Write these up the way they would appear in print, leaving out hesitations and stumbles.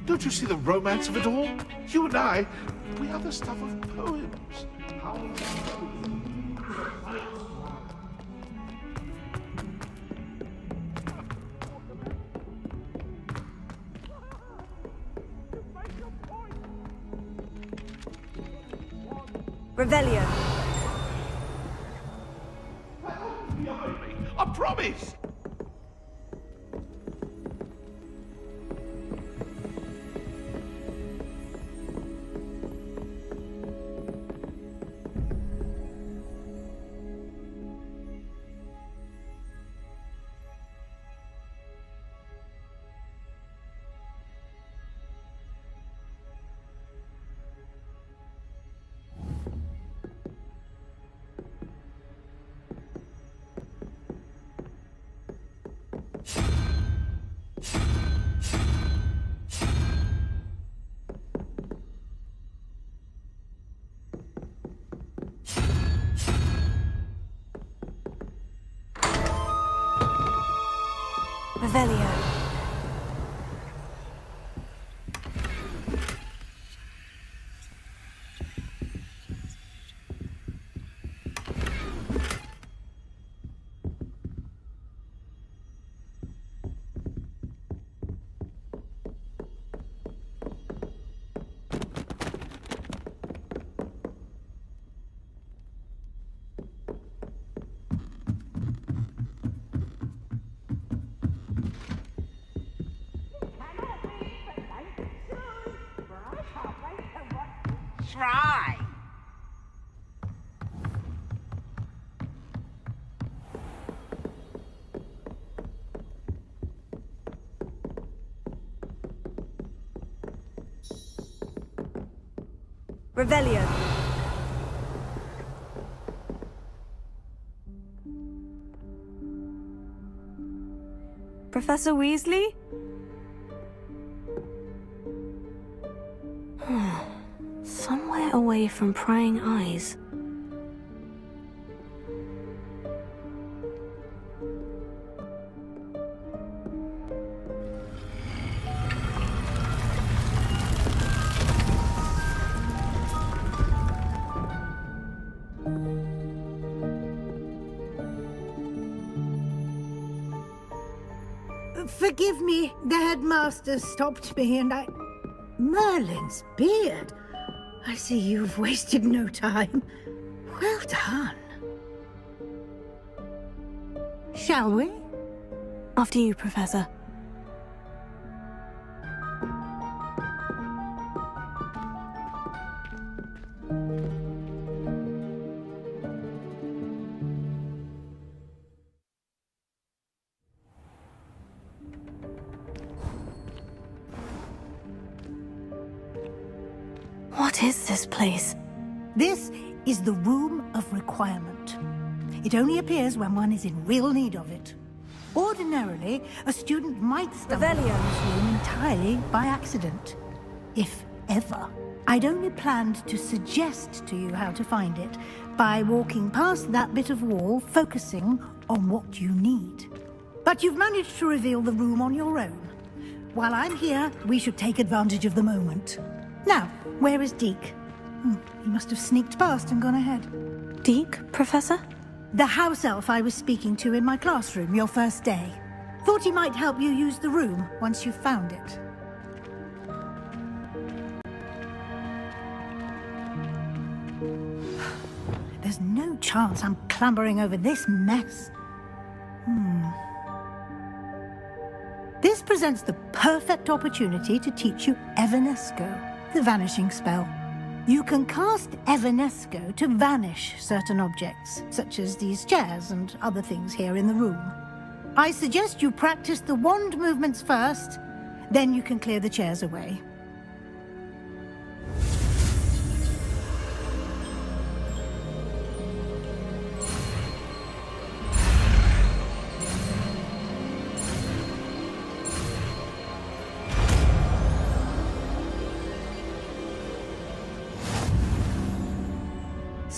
Don't you see the romance of it all? You and I, we are the stuff of poems. How Revelio. behind me, I promise! Revelio. Try. Revelio. Professor Weasley? Somewhere away from prying eyes. Forgive me, the headmaster stopped me and I... Merlin's beard! I see you've wasted no time. Well done. Shall we? After you, Professor. What is this place? This is the Room of Requirement. It only appears when one is in real need of it. Ordinarily, a student might stumble upon this room entirely by accident. If ever. I'd only planned to suggest to you how to find it by walking past that bit of wall, focusing on what you need. But you've managed to reveal the room on your own. While I'm here, we should take advantage of the moment. Now, where is Deke? He must have sneaked past and gone ahead. Deke, Professor? The house elf I was speaking to in my classroom your first day. Thought he might help you use the room once you've found it. There's no chance I'm clambering over this mess. This presents the perfect opportunity to teach you Evanesco, the vanishing spell. You can cast Evanesco to vanish certain objects, such as these chairs and other things here in the room. I suggest you practice the wand movements first, then you can clear the chairs away.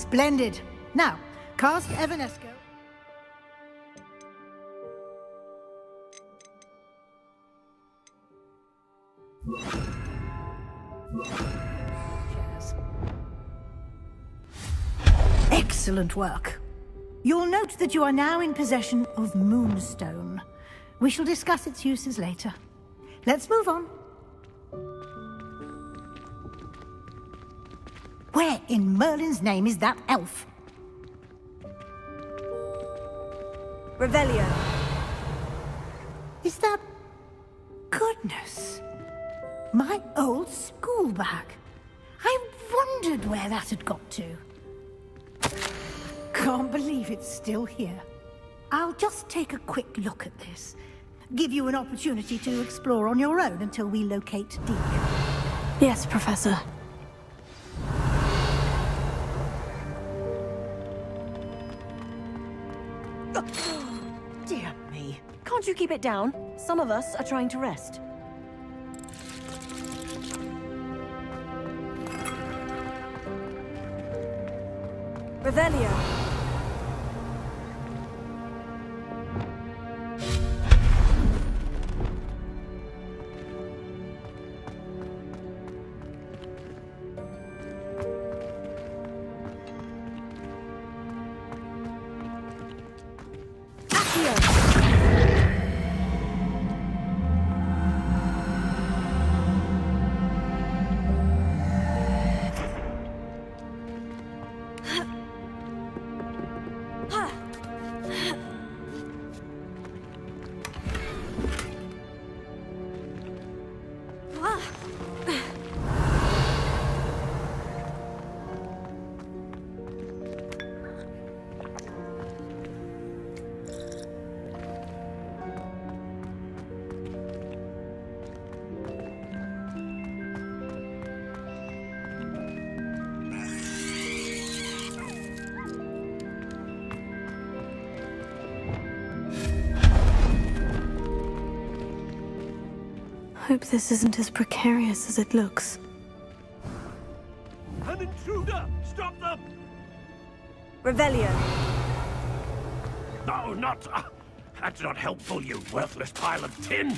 Splendid. Now, cast Evanesco. Cheers. Excellent work. You'll note that you are now in possession of Moonstone. We shall discuss its uses later. Let's move on. Where in Merlin's name is that elf? Revelio. Is that... Goodness. My old school bag. I wondered where that had got to. Can't believe it's still here. I'll just take a quick look at this. Give you an opportunity to explore on your own until we locate Deke. Yes, Professor. Dear me. Can't you keep it down? Some of us are trying to rest. Revelio. Hope this isn't as precarious as it looks. An intruder! Stop them! Revelio. No, not... that's not helpful, you worthless pile of tin!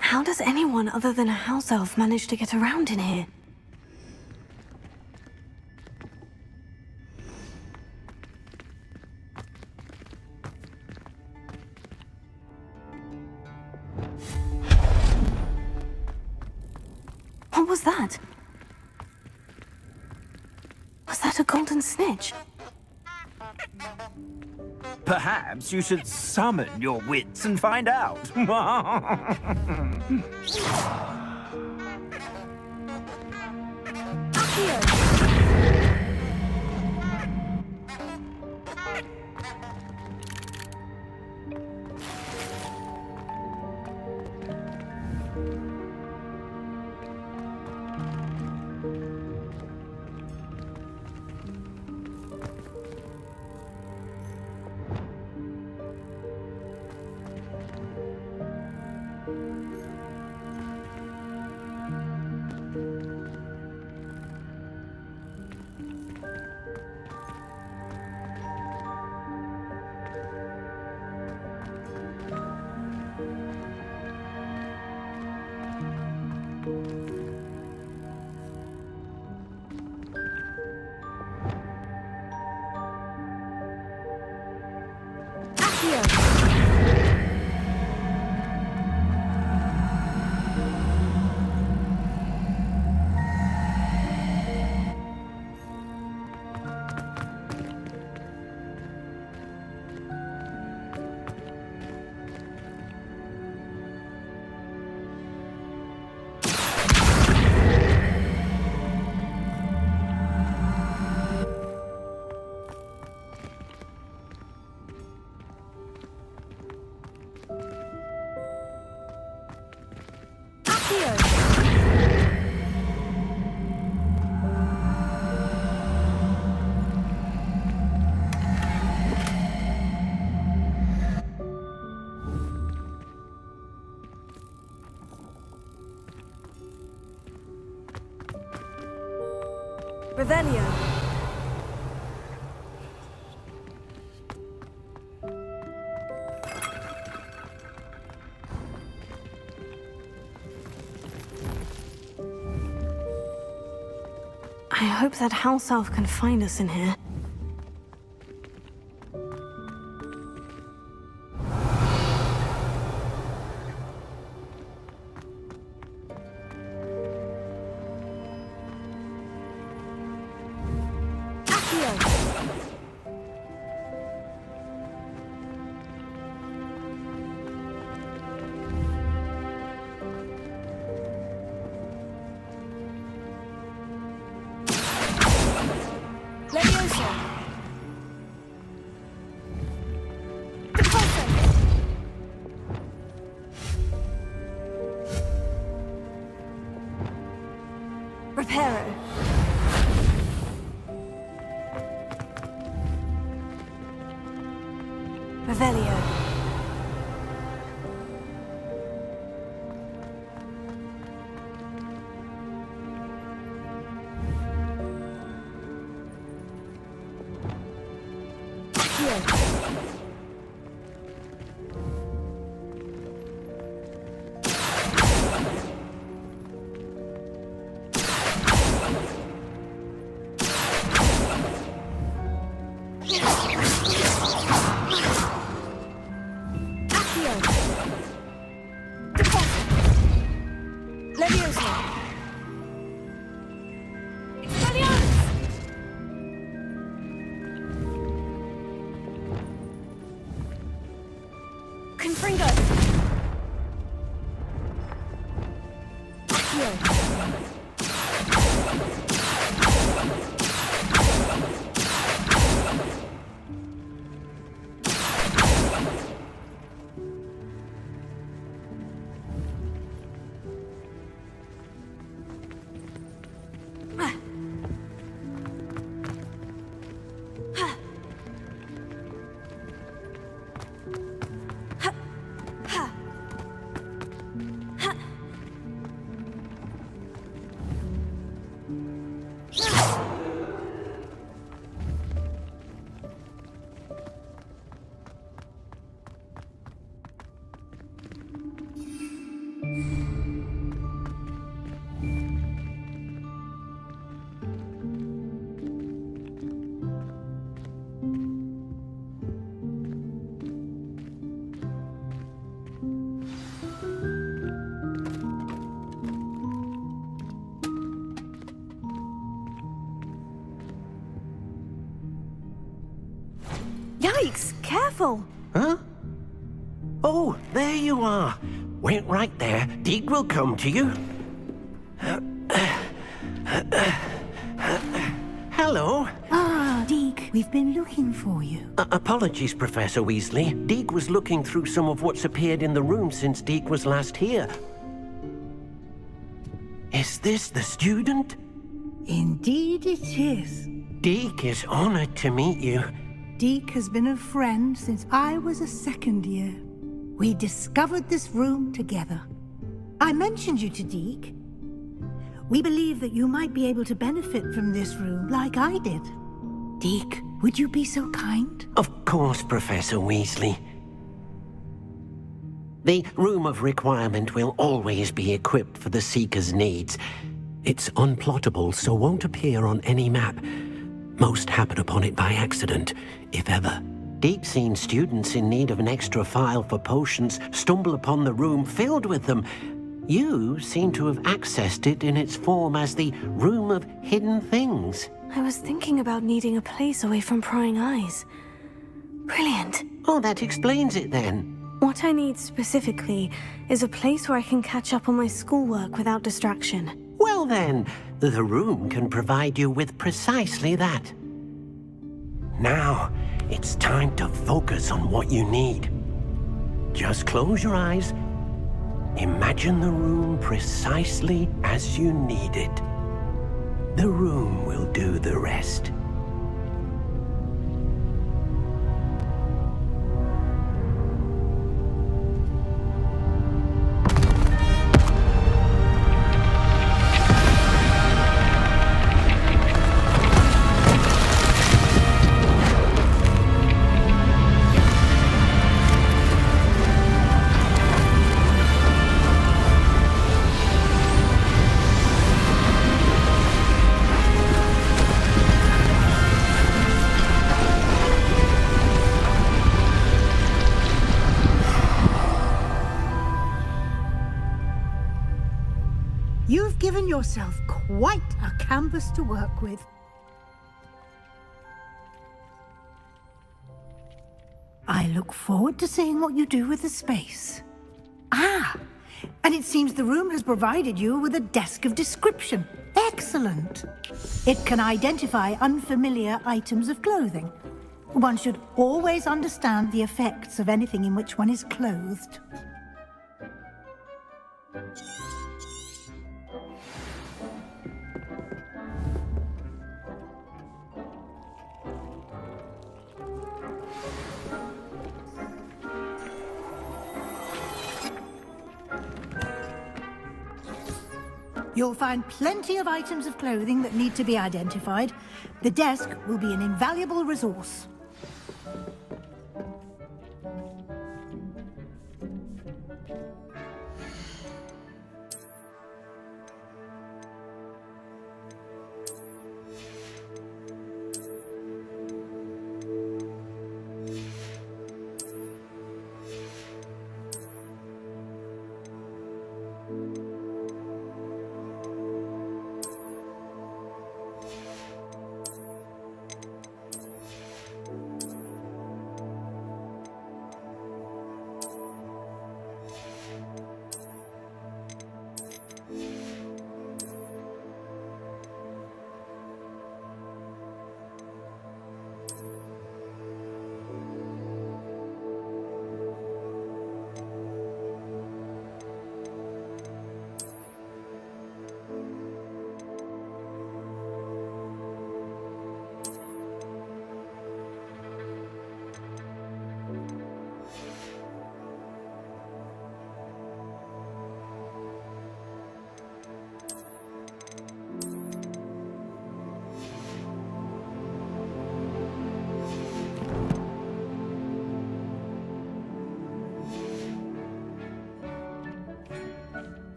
How does anyone other than a house elf manage to get around in here? What was that? Was that a golden snitch? Perhaps you should summon your wits and find out. Revelio. I hope that house elf can find us in here. Reparo. Revelio. Yikes! Careful! Huh? Oh, there you are. Wait right there. Deek will come to you. Hello. Ah, Deke, we've been looking for you. Apologies, Professor Weasley. Deek was looking through some of what's appeared in the room since Deek was last here. Is this the student? Indeed it is. Deek is honored to meet you. Deke has been a friend since I was a second year. We discovered this room together. I mentioned you to Deke. We believe that you might be able to benefit from this room like I did. Deke, would you be so kind? Of course, Professor Weasley. The Room of Requirement will always be equipped for the Seeker's needs. It's unplottable, so won't appear on any map. Most happen upon it by accident, if ever. Deep-seen students in need of an extra file for potions stumble upon the room filled with them. You seem to have accessed it in its form as the Room of Hidden Things. I was thinking about needing a place away from prying eyes. Brilliant. Oh, that explains it then. What I need specifically is a place where I can catch up on my schoolwork without distraction. Well then, the room can provide you with precisely that. Now, it's time to focus on what you need. Just close your eyes. Imagine the room precisely as you need it. The room will do the rest. yourself quite a canvas to work with. I look forward to seeing what you do with the space. Ah, and it seems the room has provided you with a desk of description. Excellent. It can identify unfamiliar items of clothing. One should always understand the effects of anything in which one is clothed. You'll find plenty of items of clothing that need to be identified. The desk will be an invaluable resource.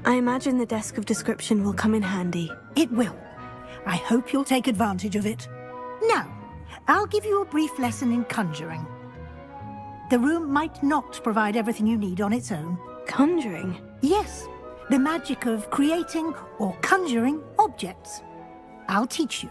I imagine the desk of description will come in handy. It will. I hope you'll take advantage of it. Now, I'll give you a brief lesson in conjuring. The room might not provide everything you need on its own. Conjuring? Yes, the magic of creating or conjuring objects. I'll teach you.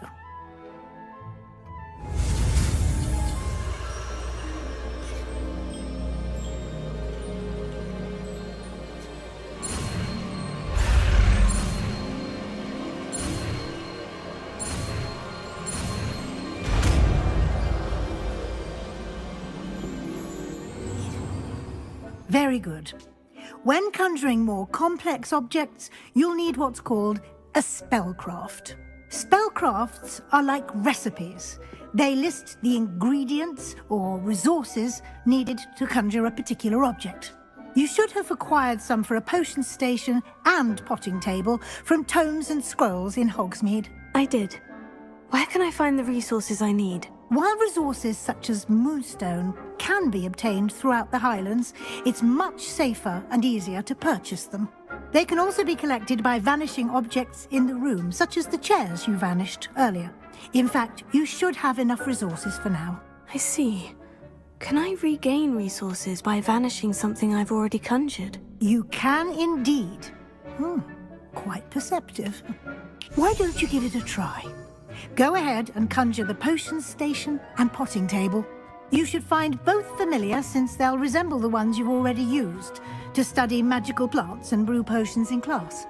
Very good. When conjuring more complex objects, you'll need what's called a spellcraft. Spellcrafts are like recipes. They list the ingredients or resources needed to conjure a particular object. You should have acquired some for a potion station and potting table from tomes and scrolls in Hogsmeade. I did. Where can I find the resources I need? While resources such as moonstone can be obtained throughout the Highlands, it's much safer and easier to purchase them. They can also be collected by vanishing objects in the room, such as the chairs you vanished earlier. In fact, you should have enough resources for now. I see. Can I regain resources by vanishing something I've already conjured? You can indeed. Quite perceptive. Why don't you give it a try? Go ahead and conjure the potion station and potting table. You should find both familiar, since they'll resemble the ones you've already used to study magical plants and brew potions in class.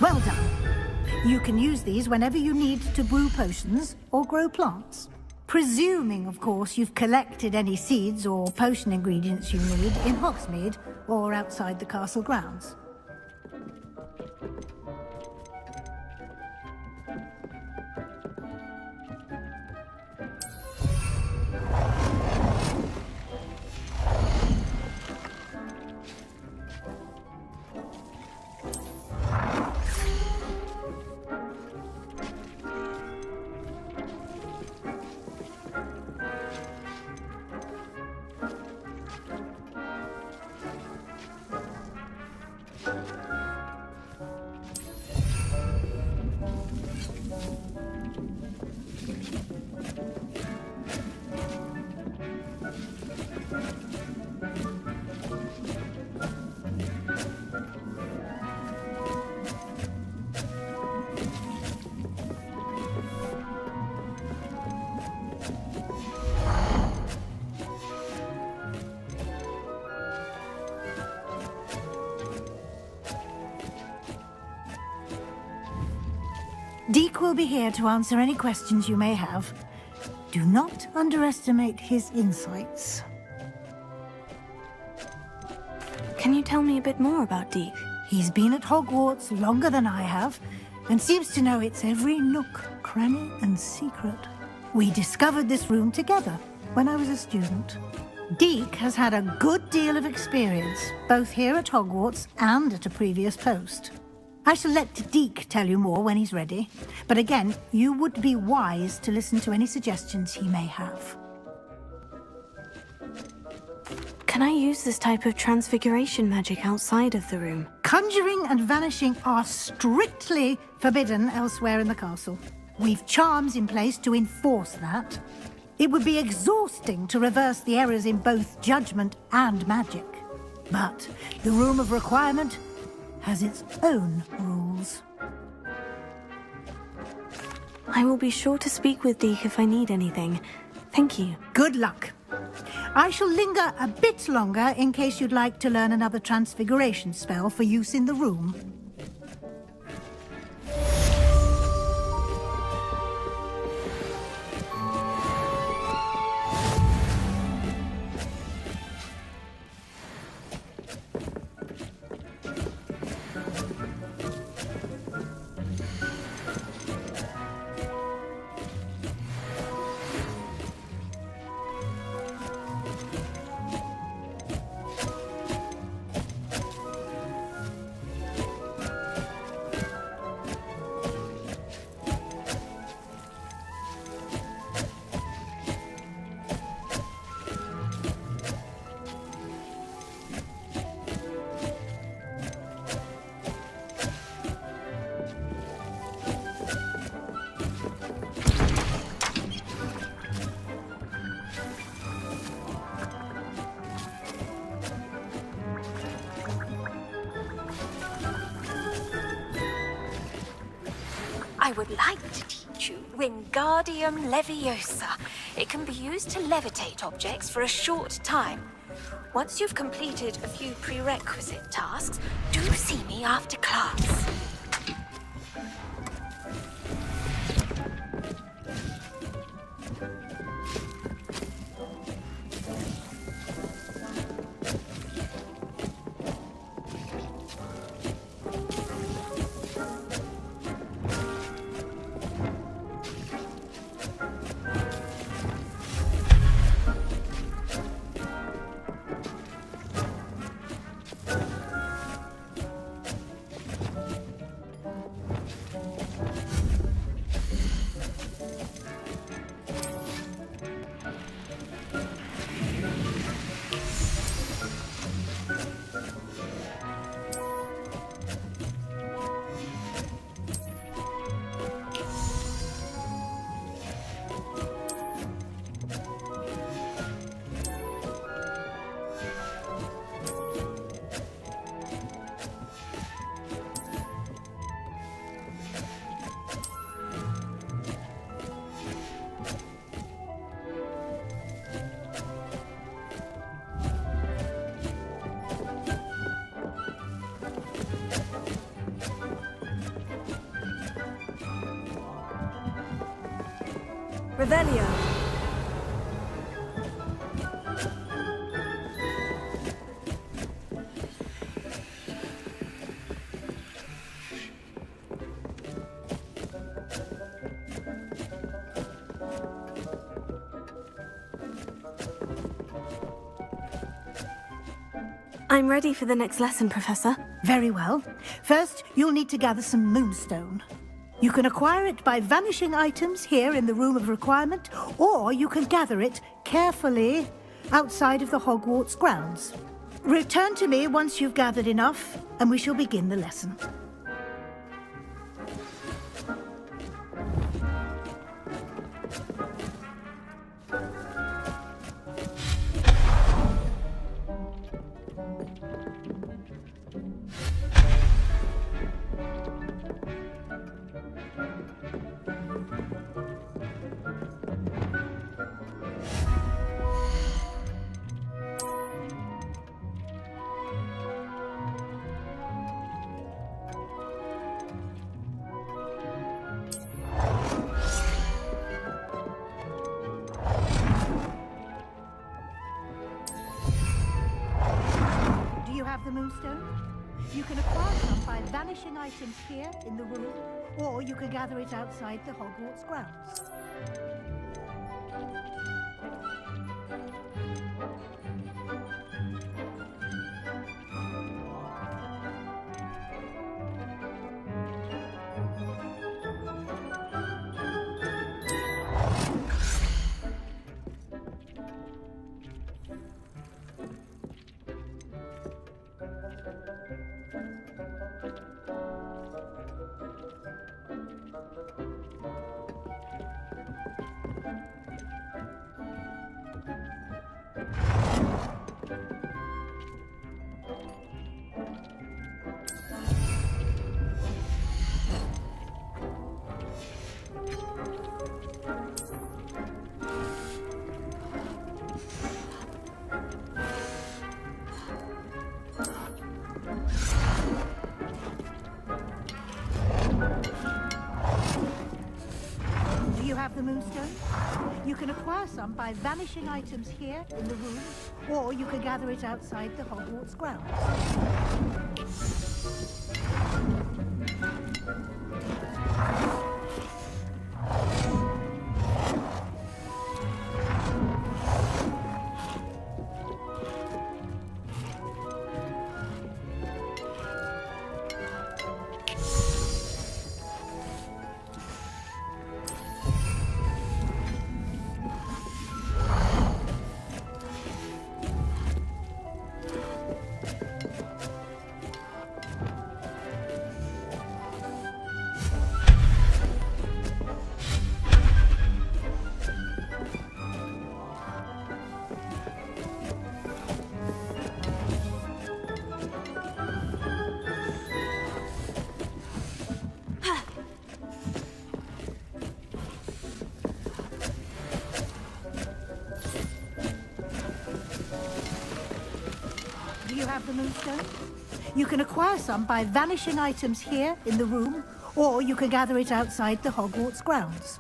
Well done. You can use these whenever you need to brew potions or grow plants. Presuming, of course, you've collected any seeds or potion ingredients you need in Hogsmeade or outside the castle grounds. Deke will be here to answer any questions you may have. Do not underestimate his insights. Can you tell me a bit more about Deke? He's been at Hogwarts longer than I have, and seems to know its every nook, cranny, and secret. We discovered this room together when I was a student. Deke has had a good deal of experience, both here at Hogwarts and at a previous post. I shall let Deke tell you more when he's ready, but again, you would be wise to listen to any suggestions he may have. Can I use this type of transfiguration magic outside of the room? Conjuring and vanishing are strictly forbidden elsewhere in the castle. We've charms in place to enforce that. It would be exhausting to reverse the errors in both judgment and magic. But the Room of Requirement has its own rules. I will be sure to speak with Deke if I need anything. Thank you. Good luck. I shall linger a bit longer in case you'd like to learn another transfiguration spell for use in the room. I would like to teach you Wingardium Leviosa. It can be used to levitate objects for a short time. Once you've completed a few prerequisite tasks, do see me after class. Revelio. I'm ready for the next lesson, Professor. Very well. First, you'll need to gather some moonstone. You can acquire it by vanishing items here in the Room of Requirement, or you can gather it carefully outside of the Hogwarts grounds. Return to me once you've gathered enough, and we shall begin the lesson. Do you have the moonstone? You can acquire some by vanishing items here in the room, or you can gather it outside the Hogwarts grounds. Do you have the moonstone? You can acquire some by vanishing items here in the room, or you can gather it outside the Hogwarts grounds. the moonstone? You can acquire some by vanishing items here in the room, or you can gather it outside the Hogwarts grounds.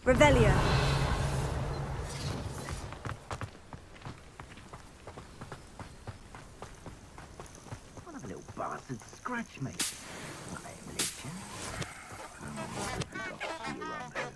Revelio. One of the little bastards scratched me. I am legend. What have we got to see around here?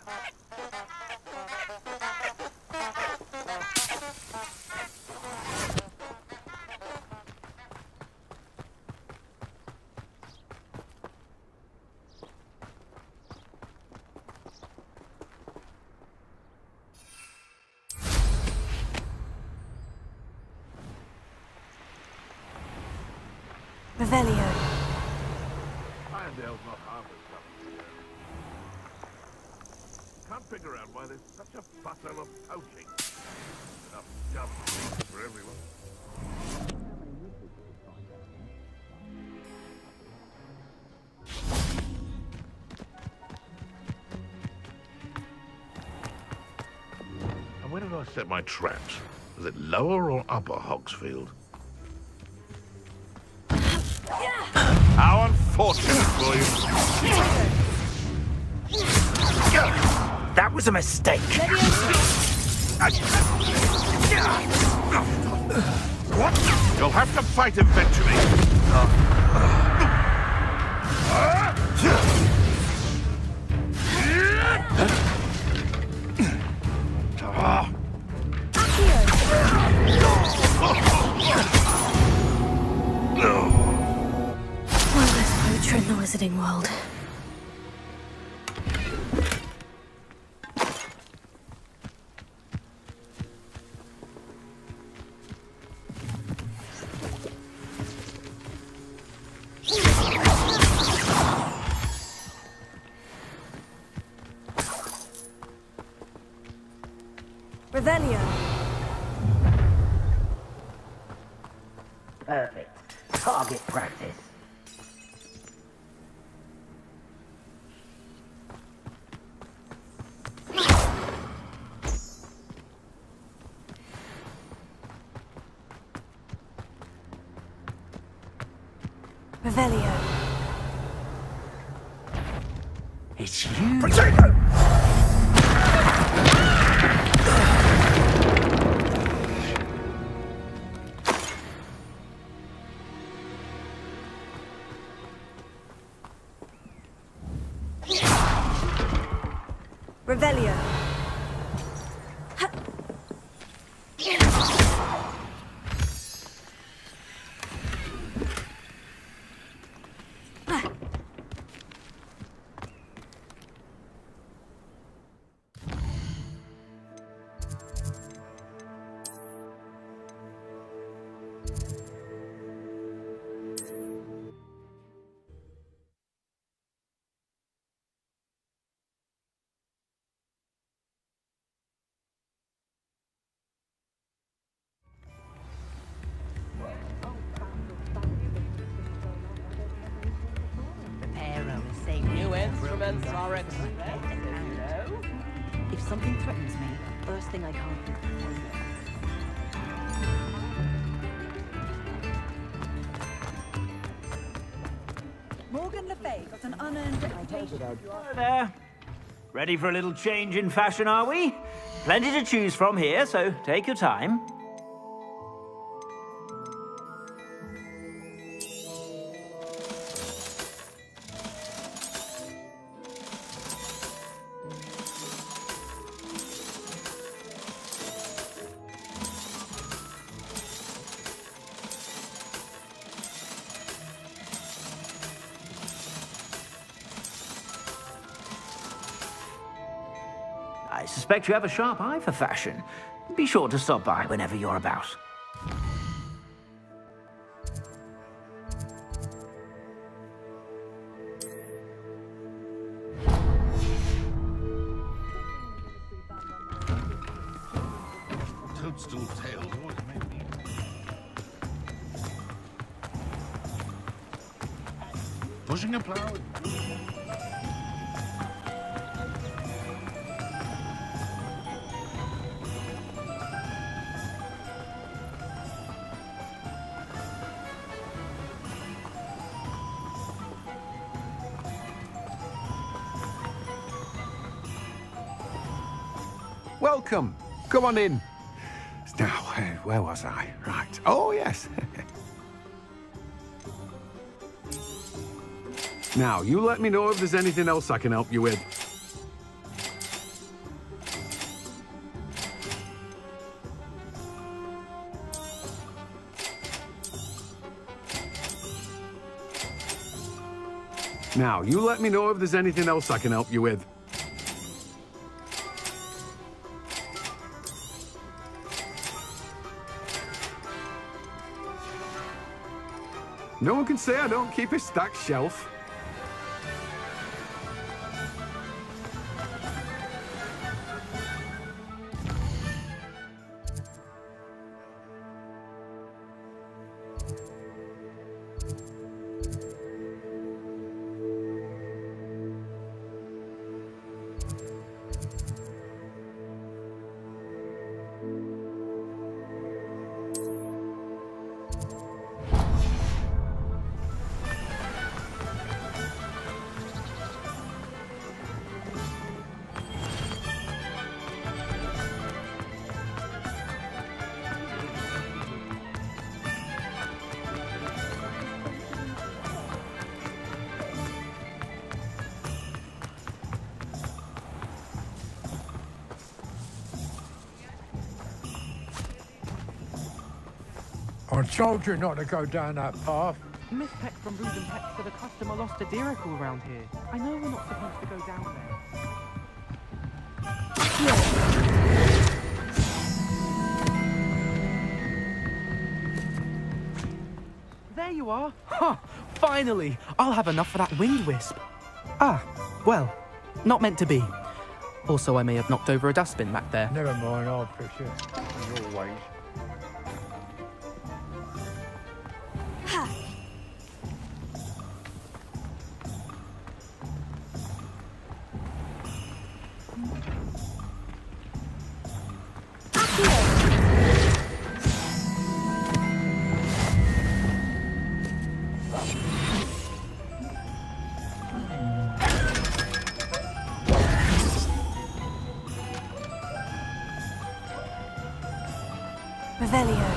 Revelio. Irondale's not half as tough as you. Can't figure out why there's such a fuss over poaching. Enough jump for everyone. And where did I set my traps? Was it lower or upper Hogsfield? How unfortunate for you. That was a mistake. What? You'll have to fight eventually. One less poacher in the Wizarding World. Revelio. Perfect. Target practice. Revelio. It's you. Potato! Revelio. New instruments are expensive, you know. If something threatens me, first thing I can't do. Morgan Le Fay got an unearned reputation. Hello there. Ready for a little change in fashion, are we? Plenty to choose from here, so take your time. I suspect you have a sharp eye for fashion. Be sure to stop by whenever you're about. Toadstool tails always make me. Pushing a plow. welcome. Come on in. Now, where was I? Right. Oh, yes. Now, you let me know if there's anything else I can help you with. Now, you let me know if there's anything else I can help you with. No one can say I don't keep a stacked shelf. I told you not to go down that path. Miss Peck from Breed and Peck said a customer lost a deeracle around here. I know we're not supposed to go down there. There you are. Huh, finally. I'll have enough for that winged wisp. Ah, well, not meant to be. Also, I may have knocked over a dustbin back there. Never mind, I'll fix it. As always. Revelio.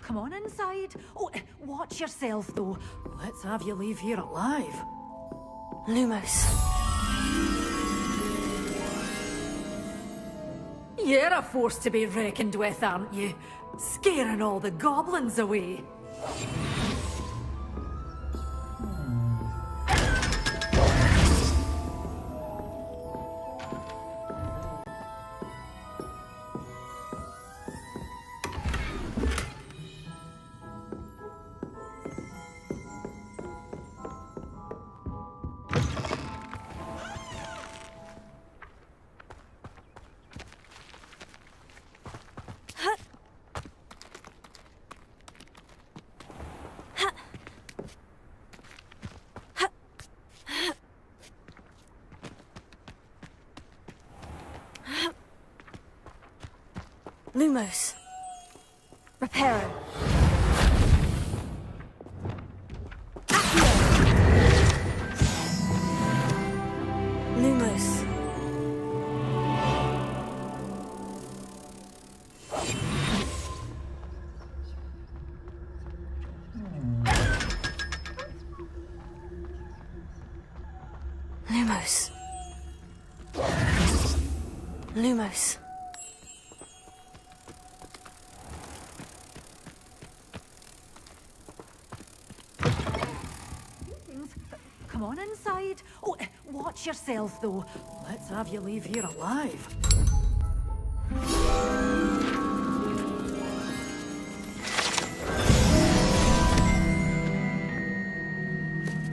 Come on inside. Oh, watch yourself, though. Let's have you leave here alive. Lumos. You're a force to be reckoned with, aren't you? Scaring all the goblins away. Lumos. Reparo. Lumos. Lumos. Lumos. come on inside. Oh, watch yourself, though. Let's have you leave here alive.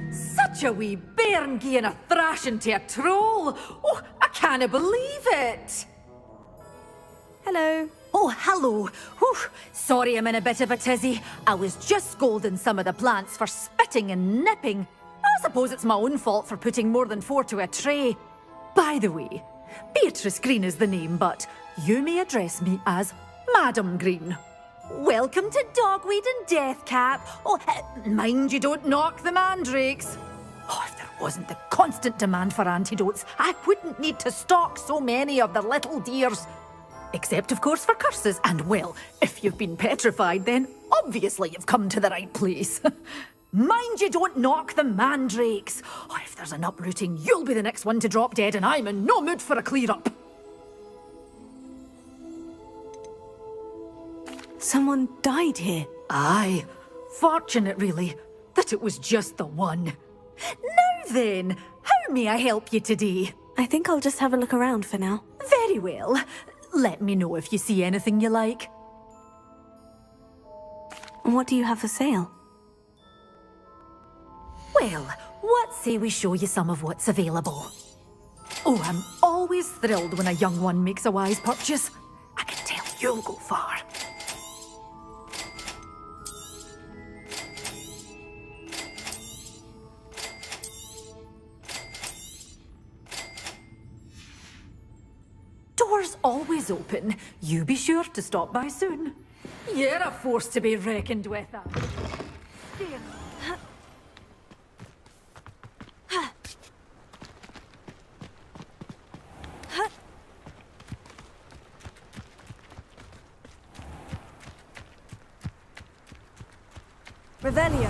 Such a wee bairn gieing a thrashing to a troll. Oh, I can't believe it. Hello. Oh, hello. Whew. Sorry I'm in a bit of a tizzy. I was just scolding some of the plants for spitting and nipping. I suppose it's my own fault for putting more than 4 to a tray. By the way, Beatrice Green is the name, but you may address me as Madam Green. Welcome to Dogweed and Deathcap. Oh, mind you don't knock the mandrakes. Oh, if there wasn't the constant demand for antidotes, I wouldn't need to stock so many of the little dears. Except, of course, for curses. And, well, if you've been petrified, then obviously you've come to the right place. Mind you don't knock the mandrakes. Oh, if there's an uprooting, you'll be the next one to drop dead, and I'm in no mood for a clear-up. Someone died here. Aye. Fortunate, really, that it was just the one. Now then, how may I help you today? I think I'll just have a look around for now. Very well. Let me know if you see anything you like. What do you have for sale? Well, what say we show you some of what's available? Oh, I'm always thrilled when a young one makes a wise purchase. I can tell you'll go far. Doors always open. You be sure to stop by soon. You're a force to be reckoned with. There. Revelio.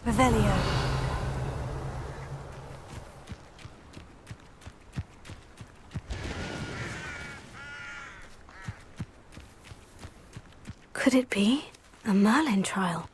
Revelio. Could it be a Merlin trial?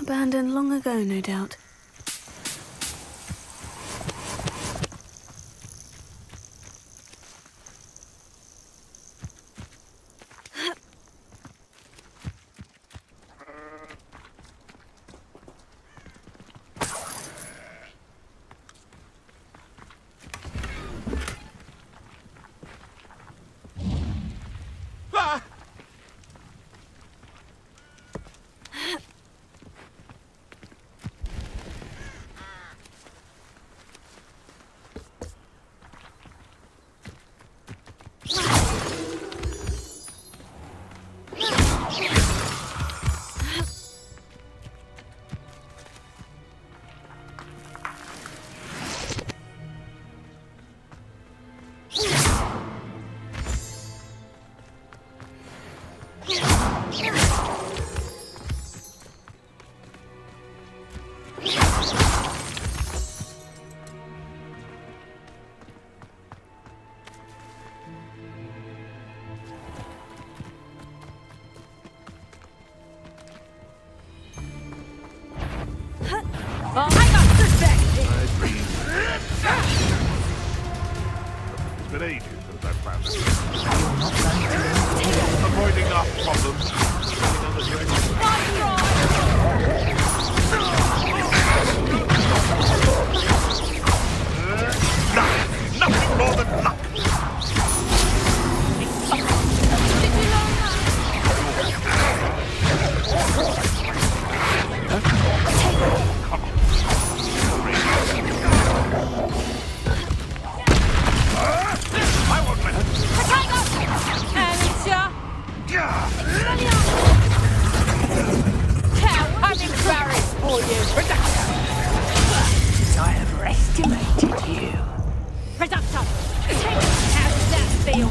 Abandoned long ago, no doubt. Avoiding our problems. Nothing more than luck. I won't let I'm embarrassed for you. I overestimated you. Reductor! How does that feel?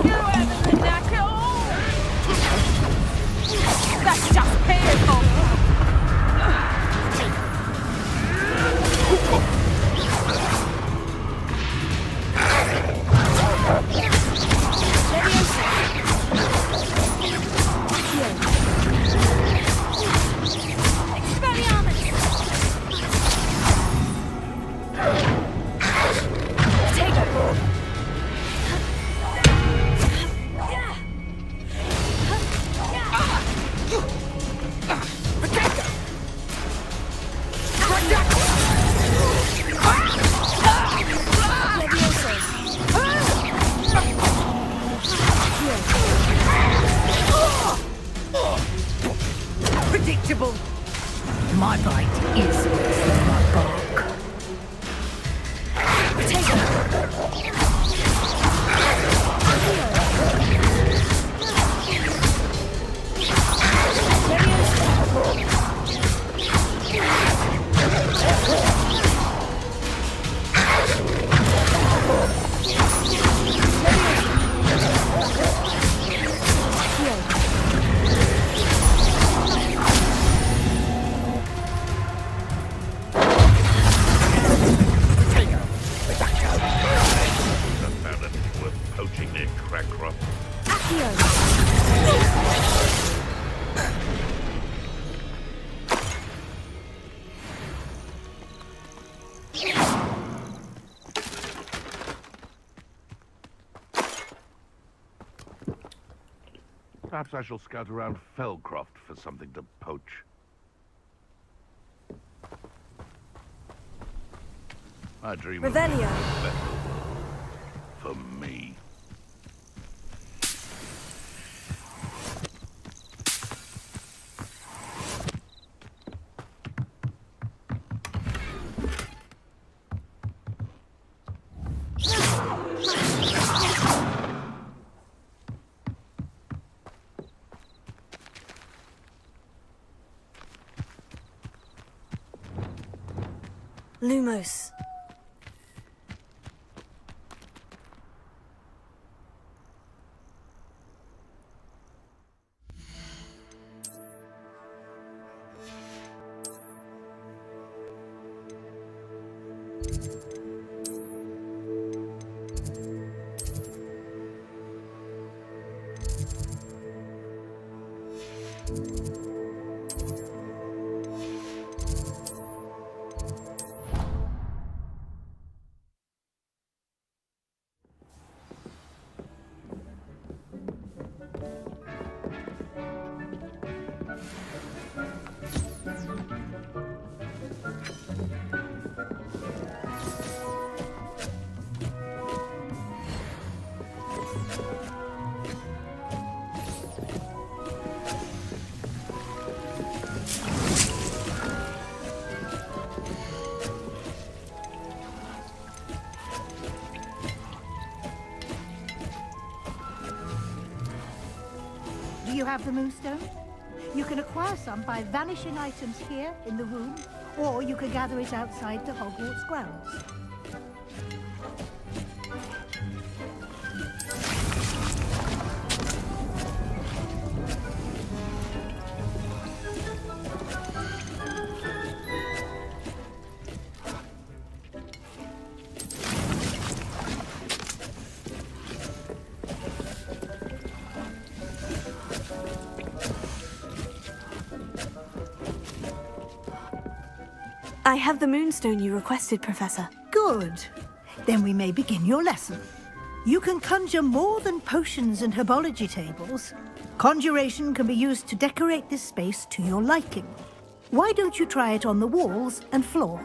You haven't the knack at all! That's just painful! Predictable. My bite is worse than my bark. Perhaps I shall scout around Felcroft for something to poach. I dream of Revelio. better for me. Lumos. Do you have the moonstone? You can acquire some by vanishing items here in the room, or you can gather it outside the Hogwarts grounds. I have the moonstone you requested, Professor. Good. Then we may begin your lesson. You can conjure more than potions and herbology tables. Conjuration can be used to decorate this space to your liking. Why don't you try it on the walls and floor?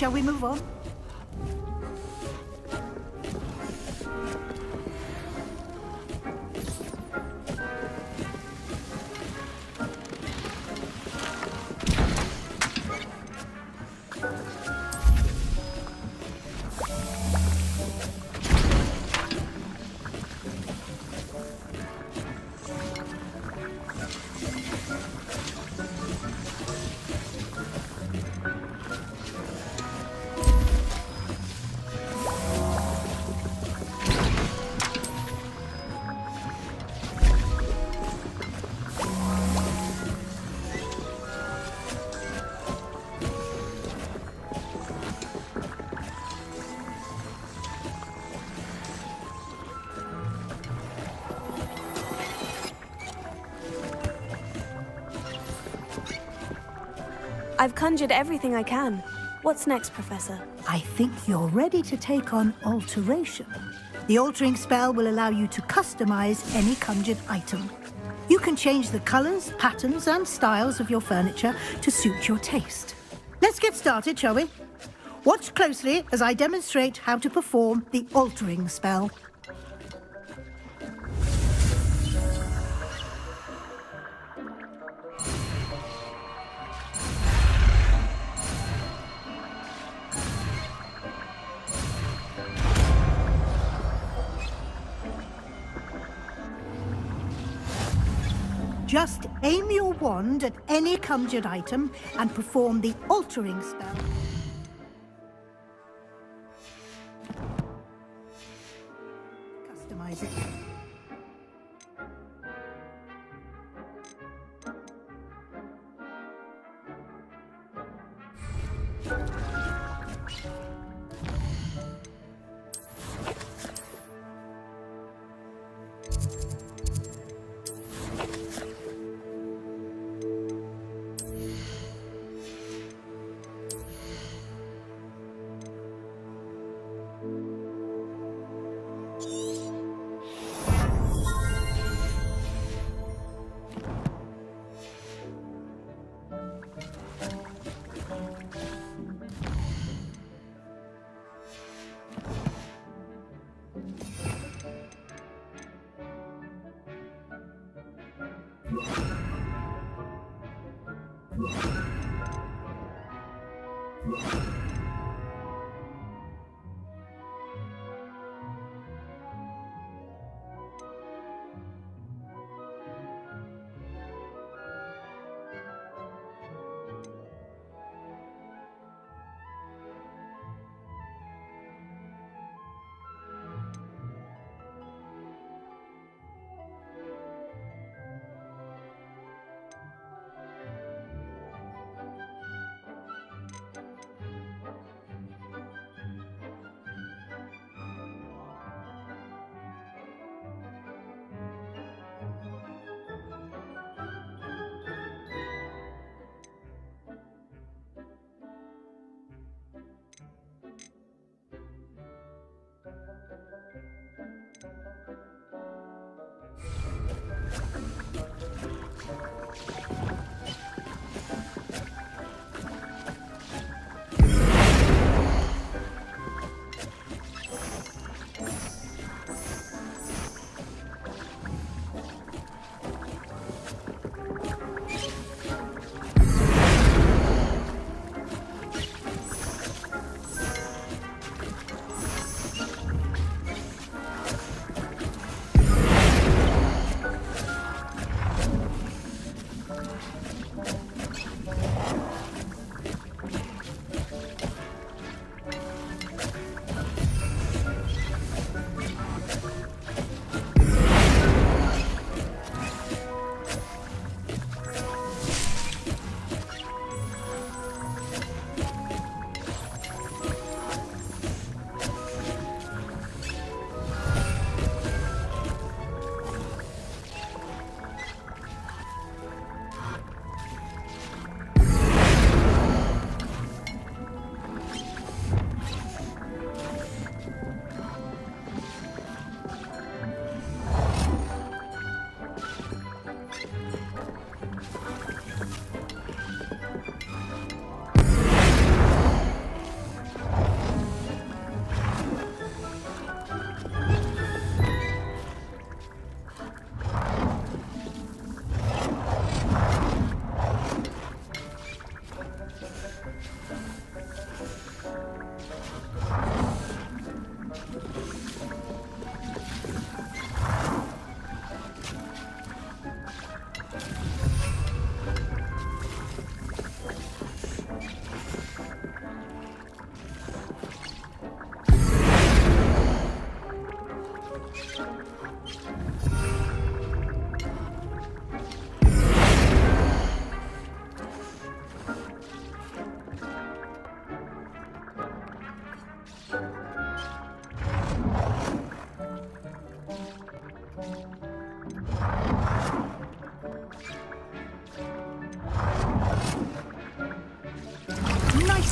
Shall we move on? I've conjured everything I can. What's next, Professor? I think you're ready to take on alteration. The altering spell will allow you to customize any conjured item. You can change the colors, patterns, and styles of your furniture to suit your taste. Let's get started, shall we? Watch closely as I demonstrate how to perform the altering spell. Just aim your wand at any conjured item and perform the altering spell. Customize it.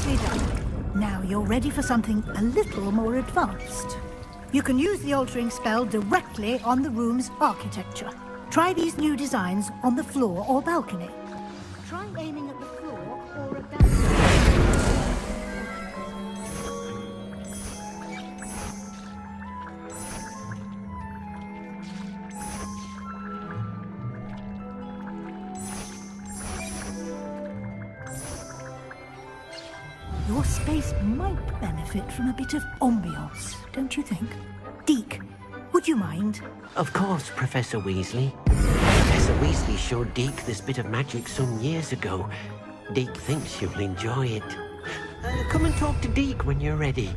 Nicely done. Now you're ready for something a little more advanced. You can use the altering spell directly on the room's architecture. Try these new designs on the floor or balcony. Try aiming at the floor or at balcony. Your space might benefit from a bit of ambiance, don't you think? Deke, would you mind? Of course, Professor Weasley. Professor Weasley showed Deke this bit of magic some years ago. Deke thinks you'll enjoy it. Come and talk to Deke when you're ready.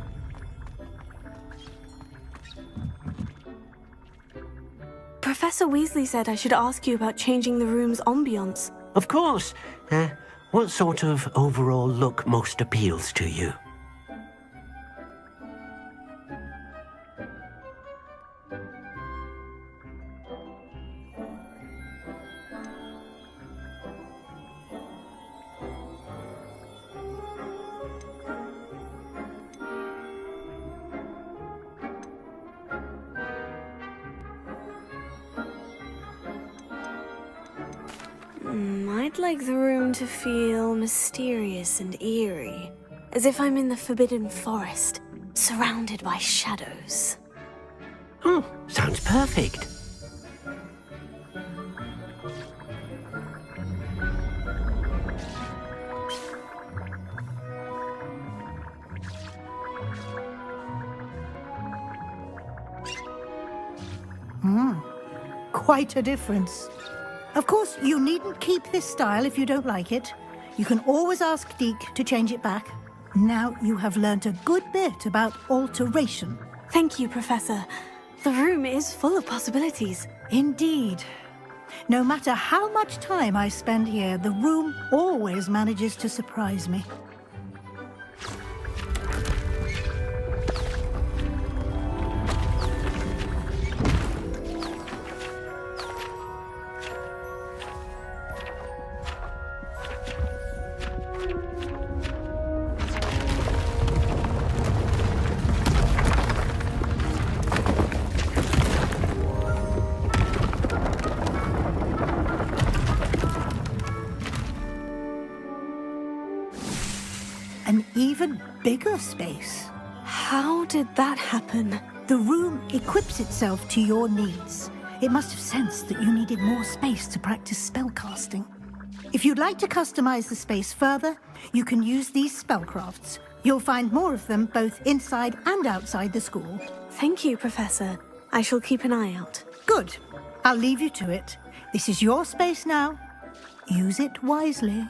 Professor Weasley said I should ask you about changing the room's ambiance. Of course. What sort of overall look most appeals to you? I'd like the room to feel mysterious and eerie, as if I'm in the Forbidden Forest, surrounded by shadows. Oh, sounds perfect. Quite a difference. Of course, you needn't keep this style if you don't like it. You can always ask Deke to change it back. Now you have learnt a good bit about alteration. Thank you, Professor. The room is full of possibilities. Indeed. No matter how much time I spend here, the room always manages to surprise me. An even bigger space. How did that happen? The room equips itself to your needs. It must have sensed that you needed more space to practice spellcasting. If you'd like to customize the space further, you can use these spellcrafts. You'll find more of them both inside and outside the school. Thank you, Professor. I shall keep an eye out. Good. I'll leave you to it. This is your space now. Use it wisely.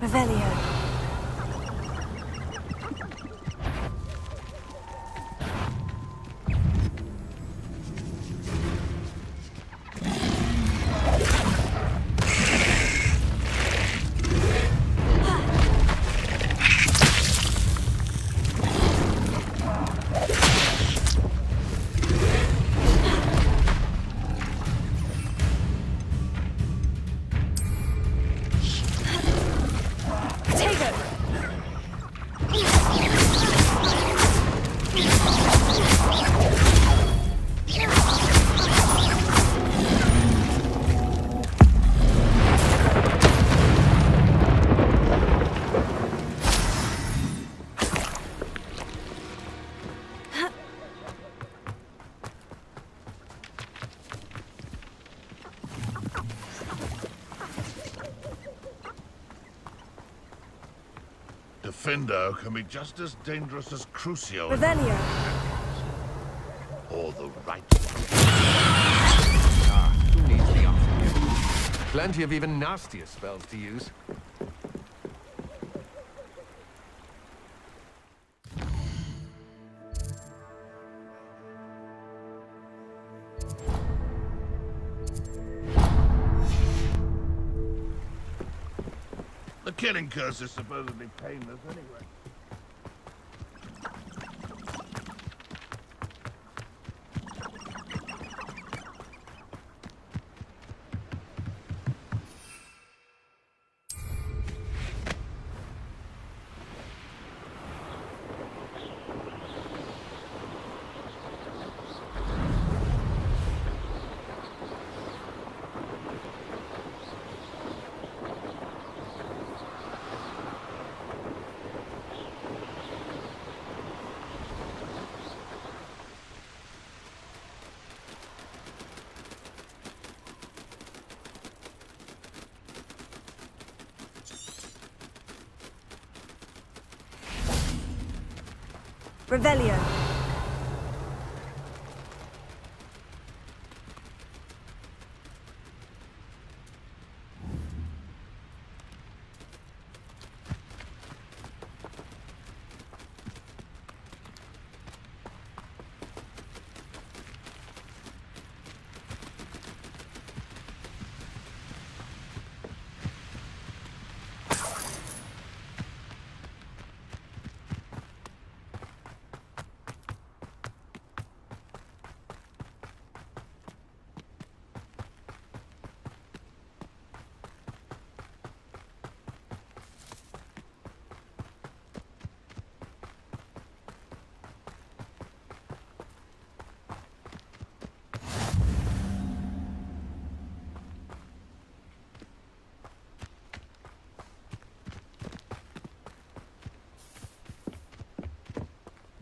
Revelio. Defendo can be just as dangerous as Crucio. Revelio. Or the right one. Ah, who needs the option? Plenty of even nastier spells to use. The killing curse is supposedly painless anyway. Revelio.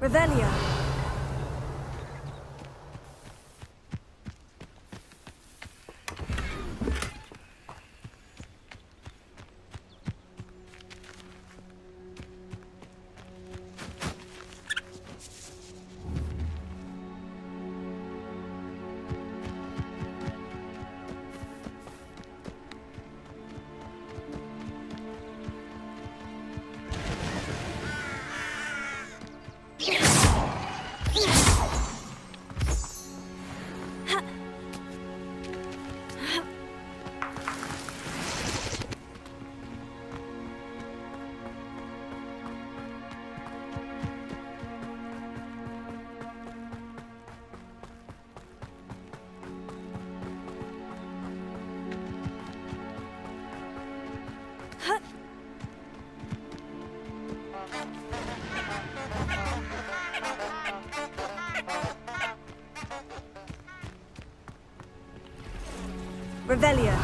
Revelio. Revelio.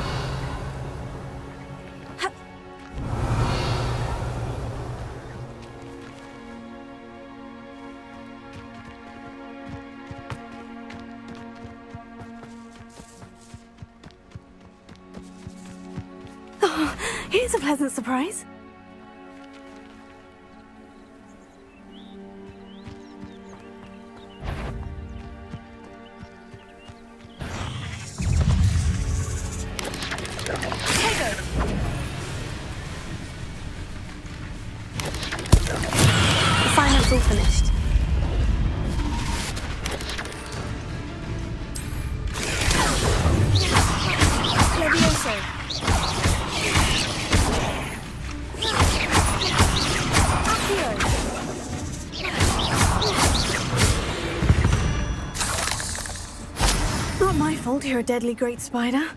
Oh, here's a pleasant surprise. Assignment's all finished. Levioso. Not my fault you're a deadly great spider.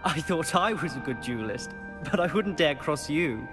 I thought I was a good duelist, but I wouldn't dare cross you.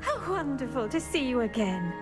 How wonderful to see you again.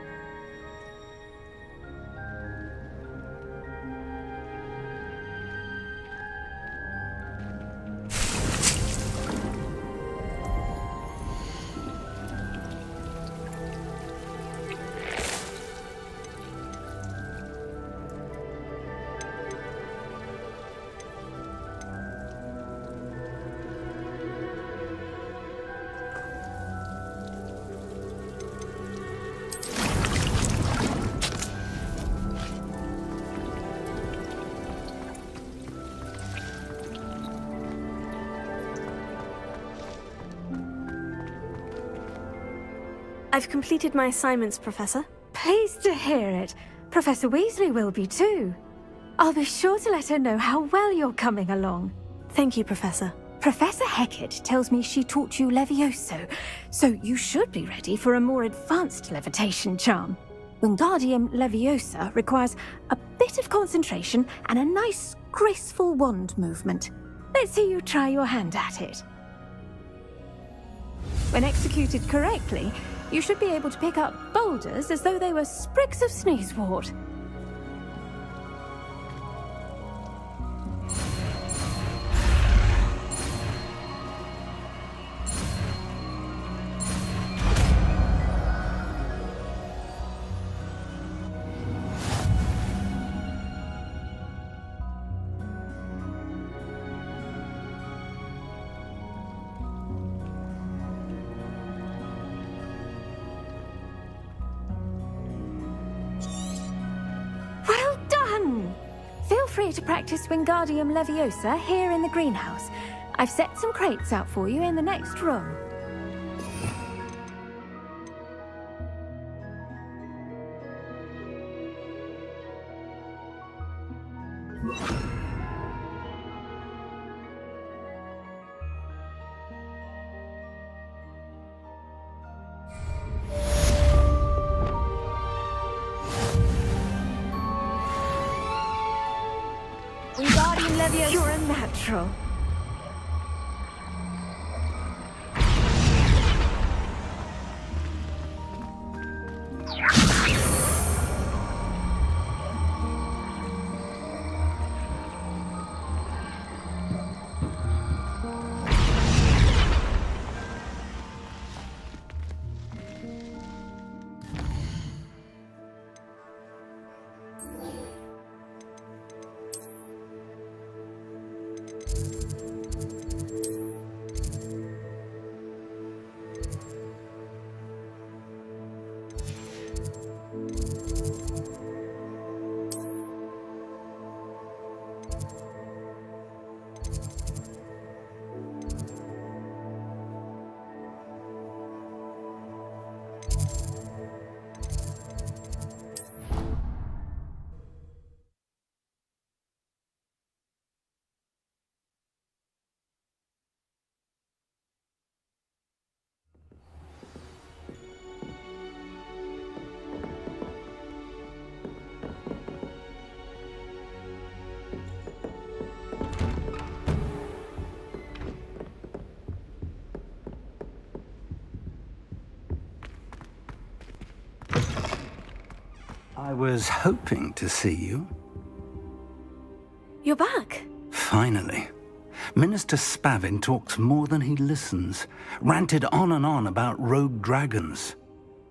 I've completed my assignments, Professor. Pleased to hear it. Professor Weasley will be too. I'll be sure to let her know how well you're coming along. Thank you, Professor. Professor Hecat tells me she taught you Levioso, so you should be ready for a more advanced levitation charm. Wingardium Leviosa requires a bit of concentration and a nice, graceful wand movement. Let's see you try your hand at it. When executed correctly, you should be able to pick up boulders as though they were sprigs of sneezewort. Feel free to practice Wingardium Leviosa here in the greenhouse. I've set some crates out for you in the next room. Wingardium Leviosa. You're a natural. I was hoping to see you. You're back. Finally. Minister Spavin talks more than he listens. Ranted on and on about rogue dragons.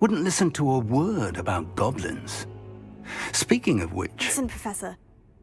Wouldn't listen to a word about goblins. Speaking of which... Listen, Professor.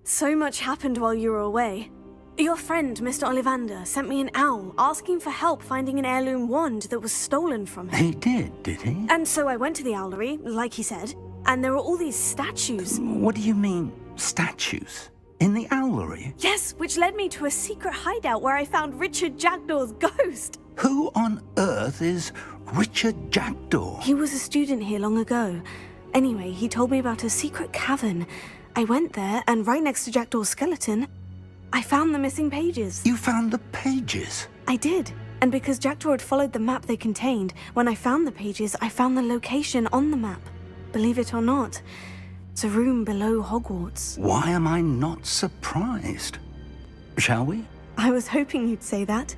So much happened while you were away. Your friend, Mr. Ollivander, sent me an owl asking for help finding an heirloom wand that was stolen from him. He did he? And so I went to the owlery, like he said, and there were all these statues. What do you mean, statues? In the owlery? Yes, which led me to a secret hideout where I found Richard Jackdaw's ghost. Who on earth is Richard Jackdaw? He was a student here long ago. Anyway, he told me about a secret cavern. I went there, and right next to Jackdaw's skeleton, I found the missing pages. You found the pages? I did. And because Jackdaw had followed the map they contained, when I found the pages, I found the location on the map. Believe it or not, it's a room below Hogwarts. Why am I not surprised? Shall we? I was hoping you'd say that.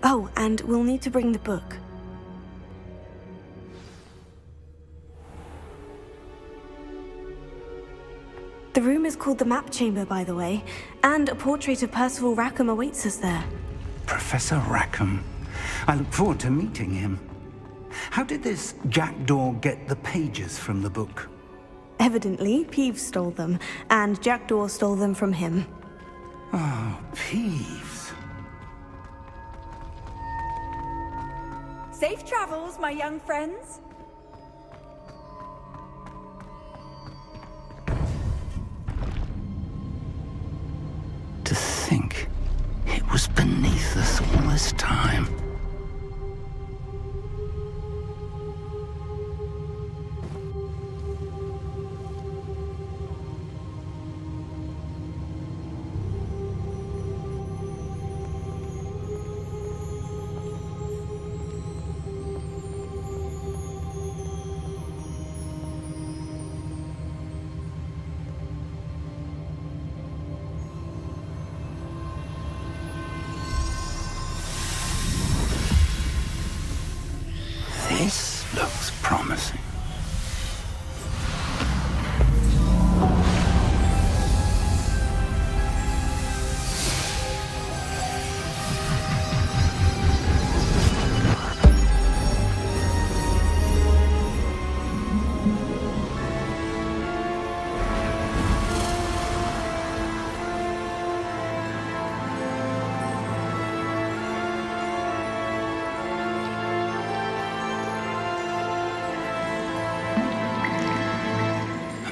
Oh, and we'll need to bring the book. The room is called the Map Chamber, by the way, and a portrait of Percival Rackham awaits us there. Professor Rackham. I look forward to meeting him. How did this Jackdaw get the pages from the book? Evidently, Peeves stole them, and Jackdaw stole them from him. Oh, Peeves. Safe travels, my young friends. To think it was beneath us all this time. This looks promising.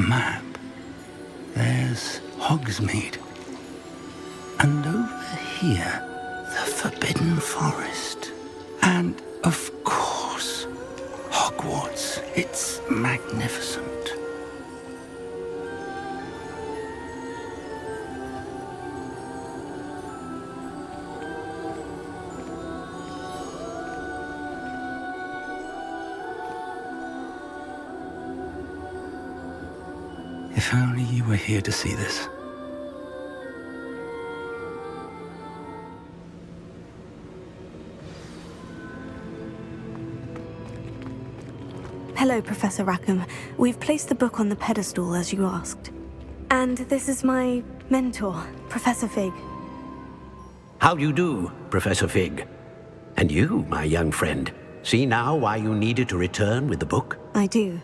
Map. There's Hogsmeade. And over here, the Forbidden Forest. And, of course, Hogwarts. It's magnificent. If only you were here to see this. Hello, Professor Rackham. We've placed the book on the pedestal, as you asked. And this is my mentor, Professor Fig. How do you do, Professor Fig? And you, my young friend, see now why you needed to return with the book? I do.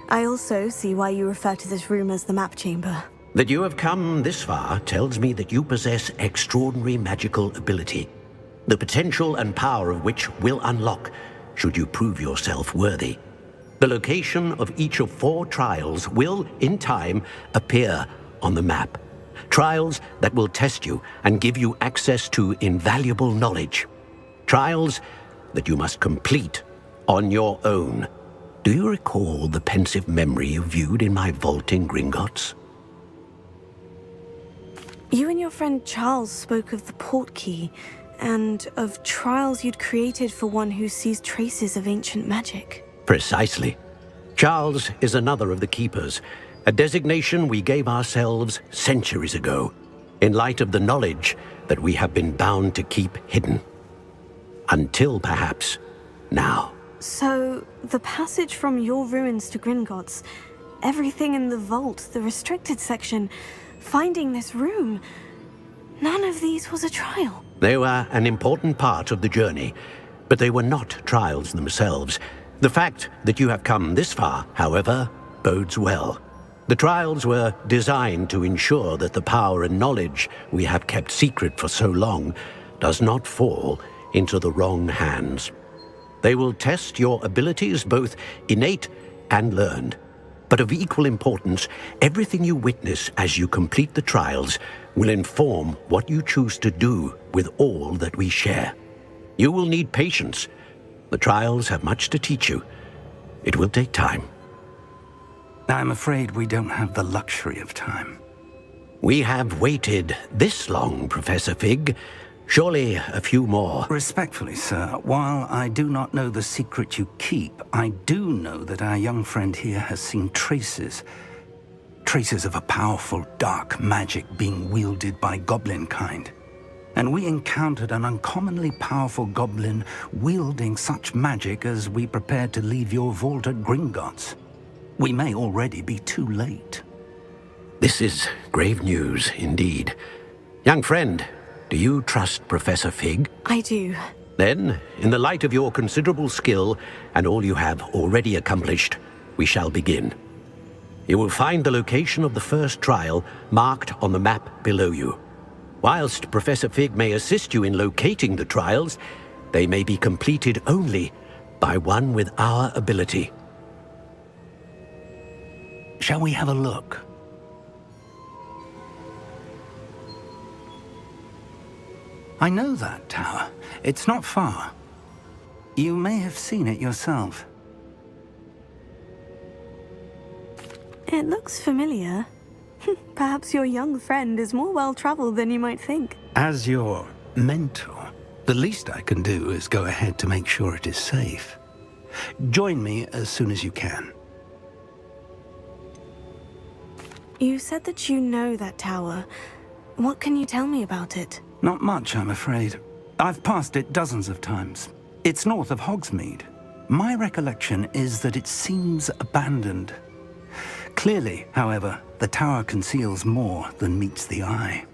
I also see why you refer to this room as the Map Chamber. That you have come this far tells me that you possess extraordinary magical ability, the potential and power of which will unlock should you prove yourself worthy. The location of each of 4 trials will, in time, appear on the map. Trials that will test you and give you access to invaluable knowledge. Trials that you must complete on your own. Do you recall the pensive memory you viewed in my vault in Gringotts? You and your friend Charles spoke of the portkey, and of trials you'd created for one who sees traces of ancient magic. Precisely. Charles is another of the Keepers, a designation we gave ourselves centuries ago, in light of the knowledge that we have been bound to keep hidden. Until, perhaps, now. So, the passage from your ruins to Gringotts, everything in the vault, the restricted section, finding this room. None of these was a trial. They were an important part of the journey, but they were not trials themselves. The fact that you have come this far, however, bodes well. The trials were designed to ensure that the power and knowledge we have kept secret for so long does not fall into the wrong hands. They will test your abilities, both innate and learned. But of equal importance, everything you witness as you complete the trials will inform what you choose to do with all that we share. You will need patience. The trials have much to teach you. It will take time. I'm afraid we don't have the luxury of time. We have waited this long, Professor Fig. Surely a few more. Respectfully, sir, while I do not know the secret you keep, I do know that our young friend here has seen traces of a powerful dark magic being wielded by goblin kind. And we encountered an uncommonly powerful goblin wielding such magic as we prepared to leave your vault at Gringotts. We may already be too late. This is grave news indeed. Young friend, do you trust Professor Fig? I do. Then, in the light of your considerable skill and all you have already accomplished, we shall begin. You will find the location of the first trial marked on the map below you. Whilst Professor Fig may assist you in locating the trials, they may be completed only by one with our ability. Shall we have a look? I know that tower. It's not far. You may have seen it yourself. It looks familiar. Perhaps your young friend is more well-traveled than you might think. As your mentor, the least I can do is go ahead to make sure it is safe. Join me as soon as you can. You said that you know that tower. What can you tell me about it? Not much, I'm afraid. I've passed it dozens of times. It's north of Hogsmeade. My recollection is that it seems abandoned. Clearly, however, the tower conceals more than meets the eye.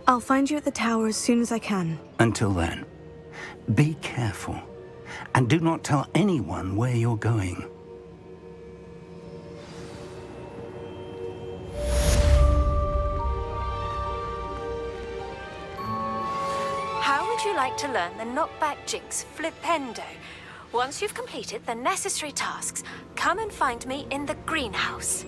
I'll find you at the tower as soon as I can. Until then, be careful, and do not tell anyone where you're going. How would you like to learn the knockback jinx flipendo? Once you've completed the necessary tasks, come and find me in the greenhouse.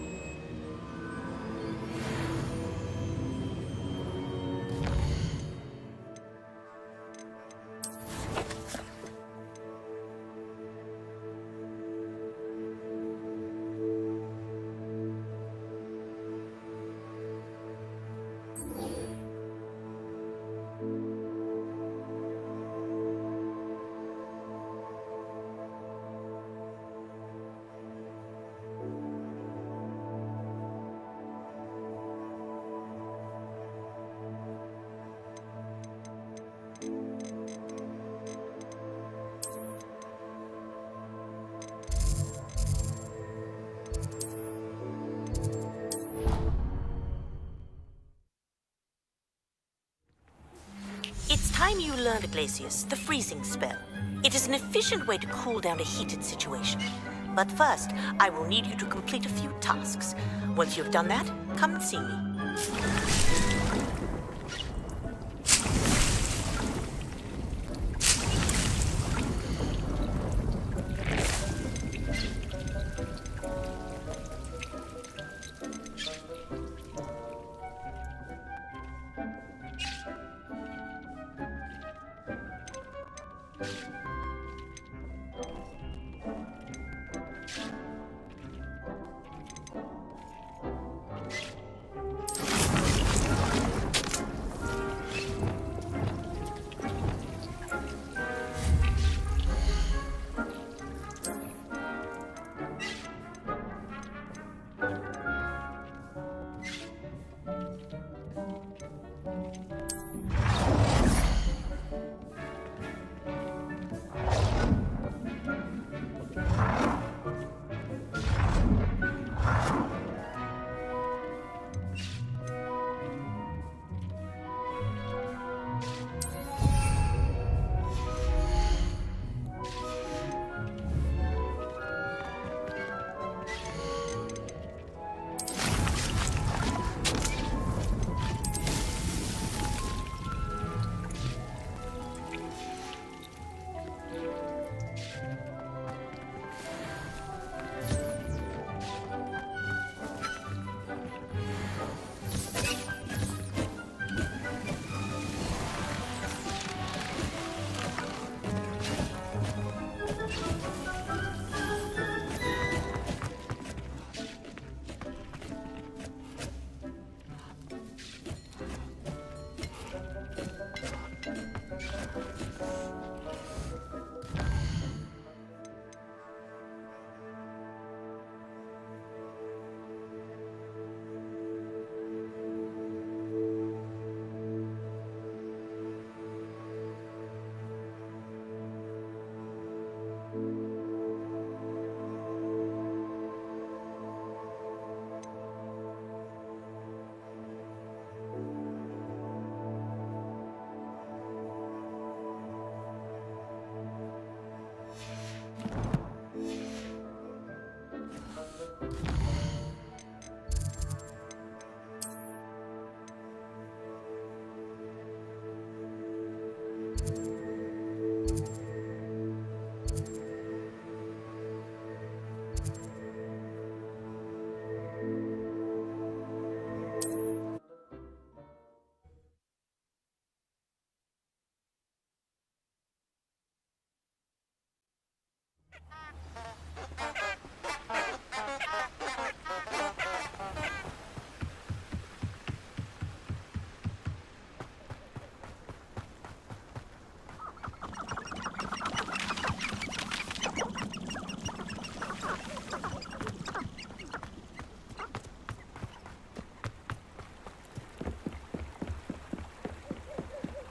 It's time you learned, Glacius, the freezing spell. It is an efficient way to cool down a heated situation. But first, I will need you to complete a few tasks. Once you've done that, come and see me.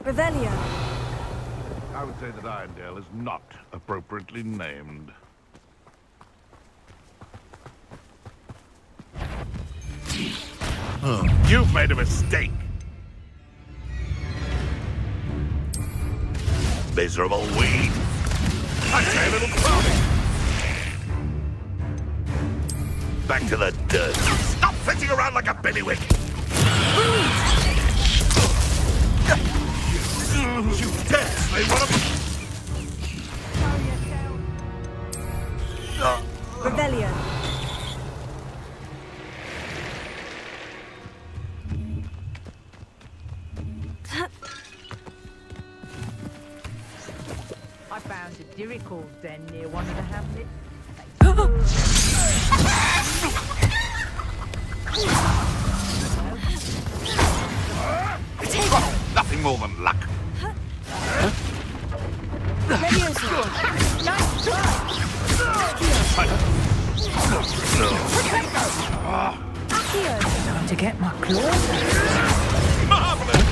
Revelio. I would say that Irondale is not appropriately named. You've made a mistake! Miserable weed! I say a little crowding! Back to the dirt! Stop flitting around like a bailiwick! You dare slay one of Revelio. I found a Dirical's den near one of the hamlets. Nothing more than luck. Time to get my claws. Marvelous!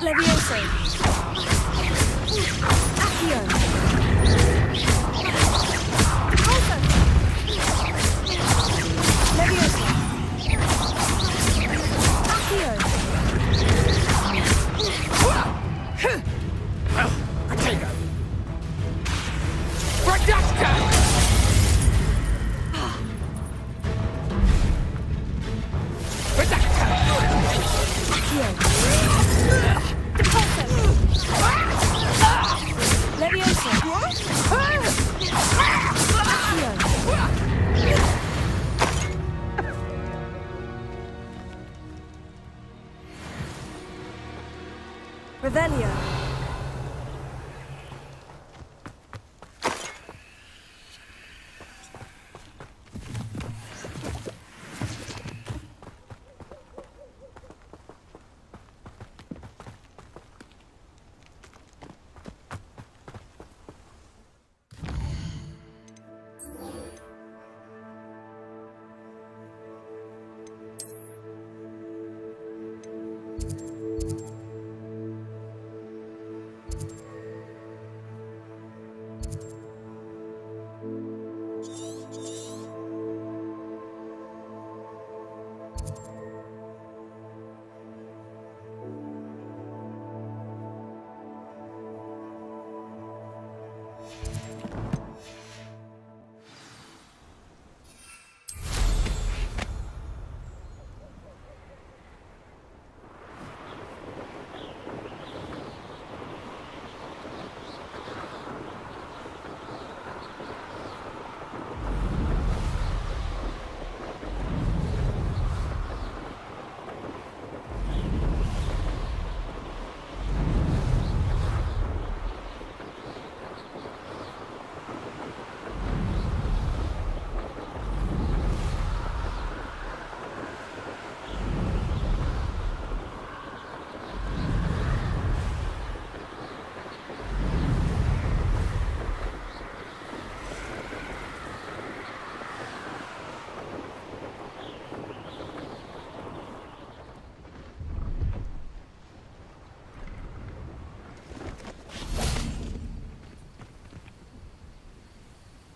Levioso. Accio. Levioso. Accio. Potato. Radasca! Revelio.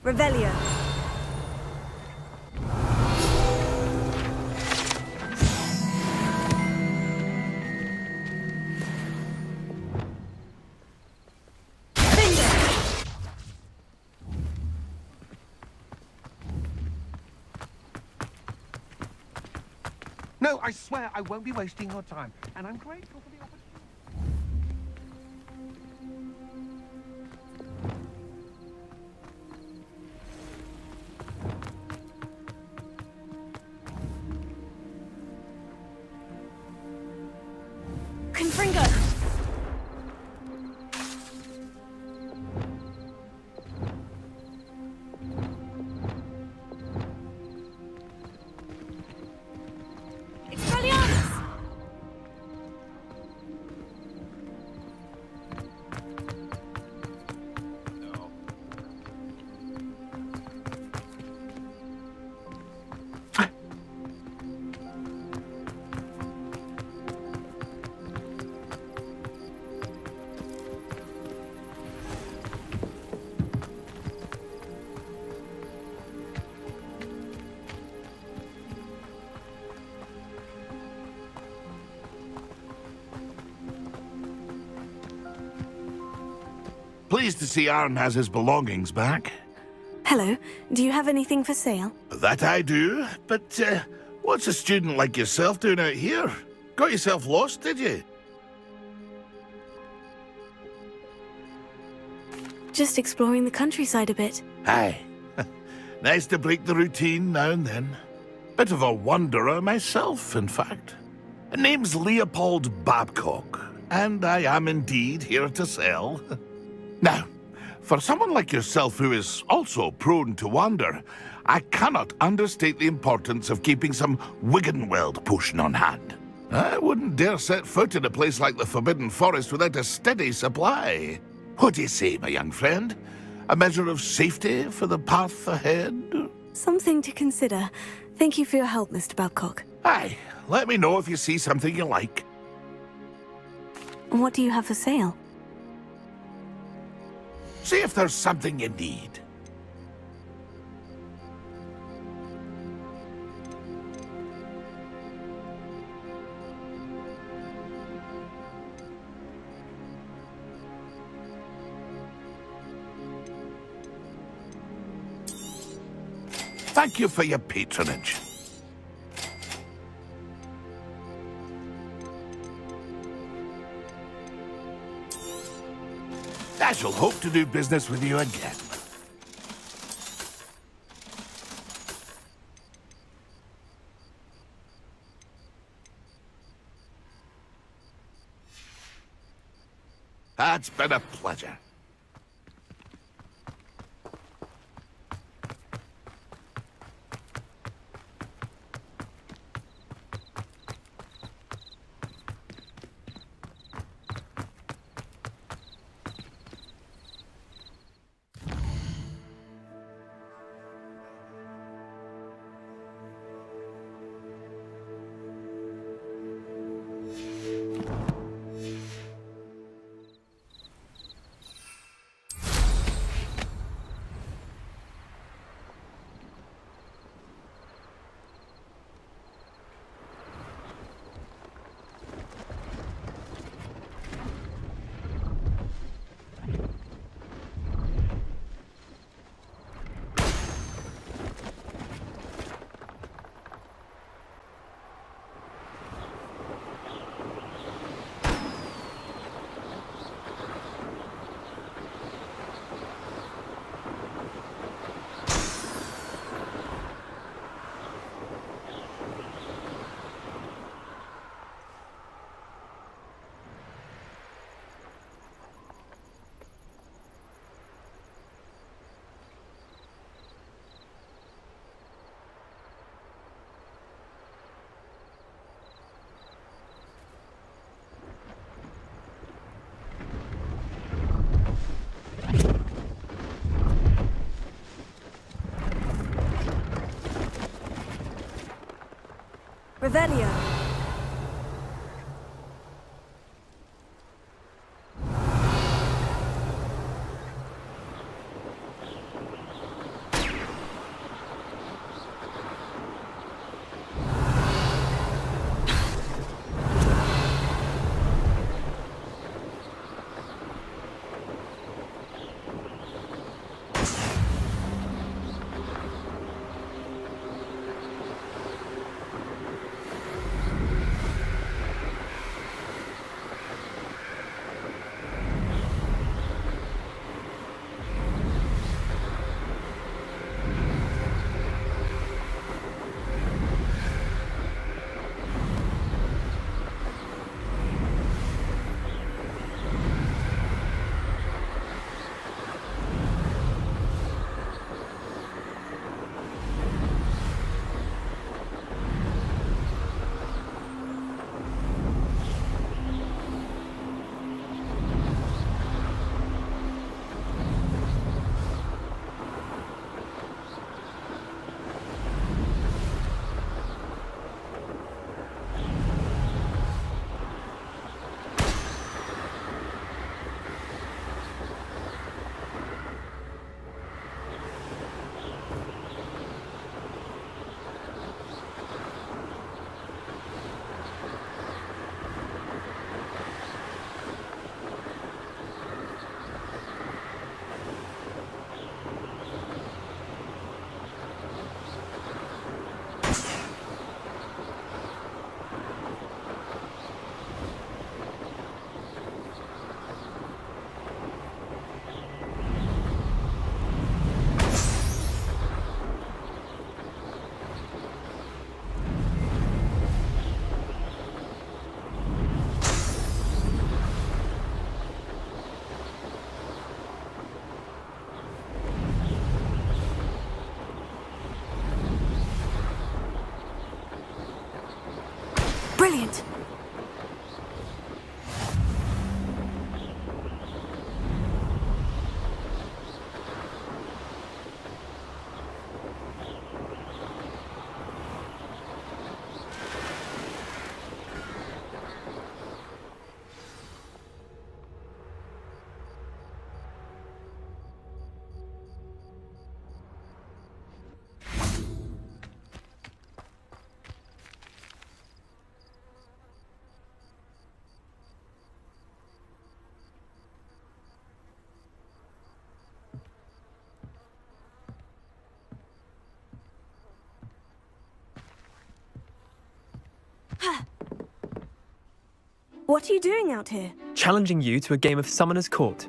Revelio. No, I swear I won't be wasting your time, and I'm grateful for the opportunity. Confringo. Pleased to see Aaron has his belongings back. Hello. Do you have anything for sale? That I do, but what's a student like yourself doing out here? Got yourself lost, did you? Just exploring the countryside a bit. Aye. Nice to break the routine now and then. Bit of a wanderer myself, in fact. Name's Leopold Babcock, and I am indeed here to sell. Now, for someone like yourself who is also prone to wander, I cannot understate the importance of keeping some Wiggenweld potion on hand. I wouldn't dare set foot in a place like the Forbidden Forest without a steady supply. What do you say, my young friend? A measure of safety for the path ahead? Something to consider. Thank you for your help, Mr. Babcock. Aye, let me know if you see something you like. What do you have for sale? See if there's something you need. Thank you for your patronage. I shall hope to do business with you again. It's been a pleasure. Revelio. What are you doing out here? Challenging you to a game of Summoner's Court.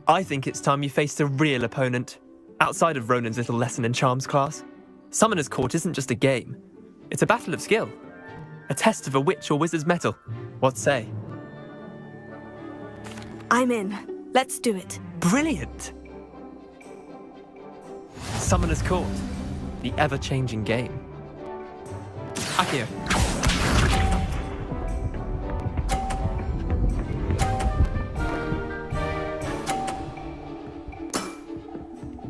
I think it's time you faced a real opponent, outside of Ronan's little lesson in charms class. Summoner's Court isn't just a game. It's a battle of skill. A test of a witch or wizard's mettle. What say? I'm in. Let's do it. Brilliant! Summoner's Court. The ever-changing game. Akio.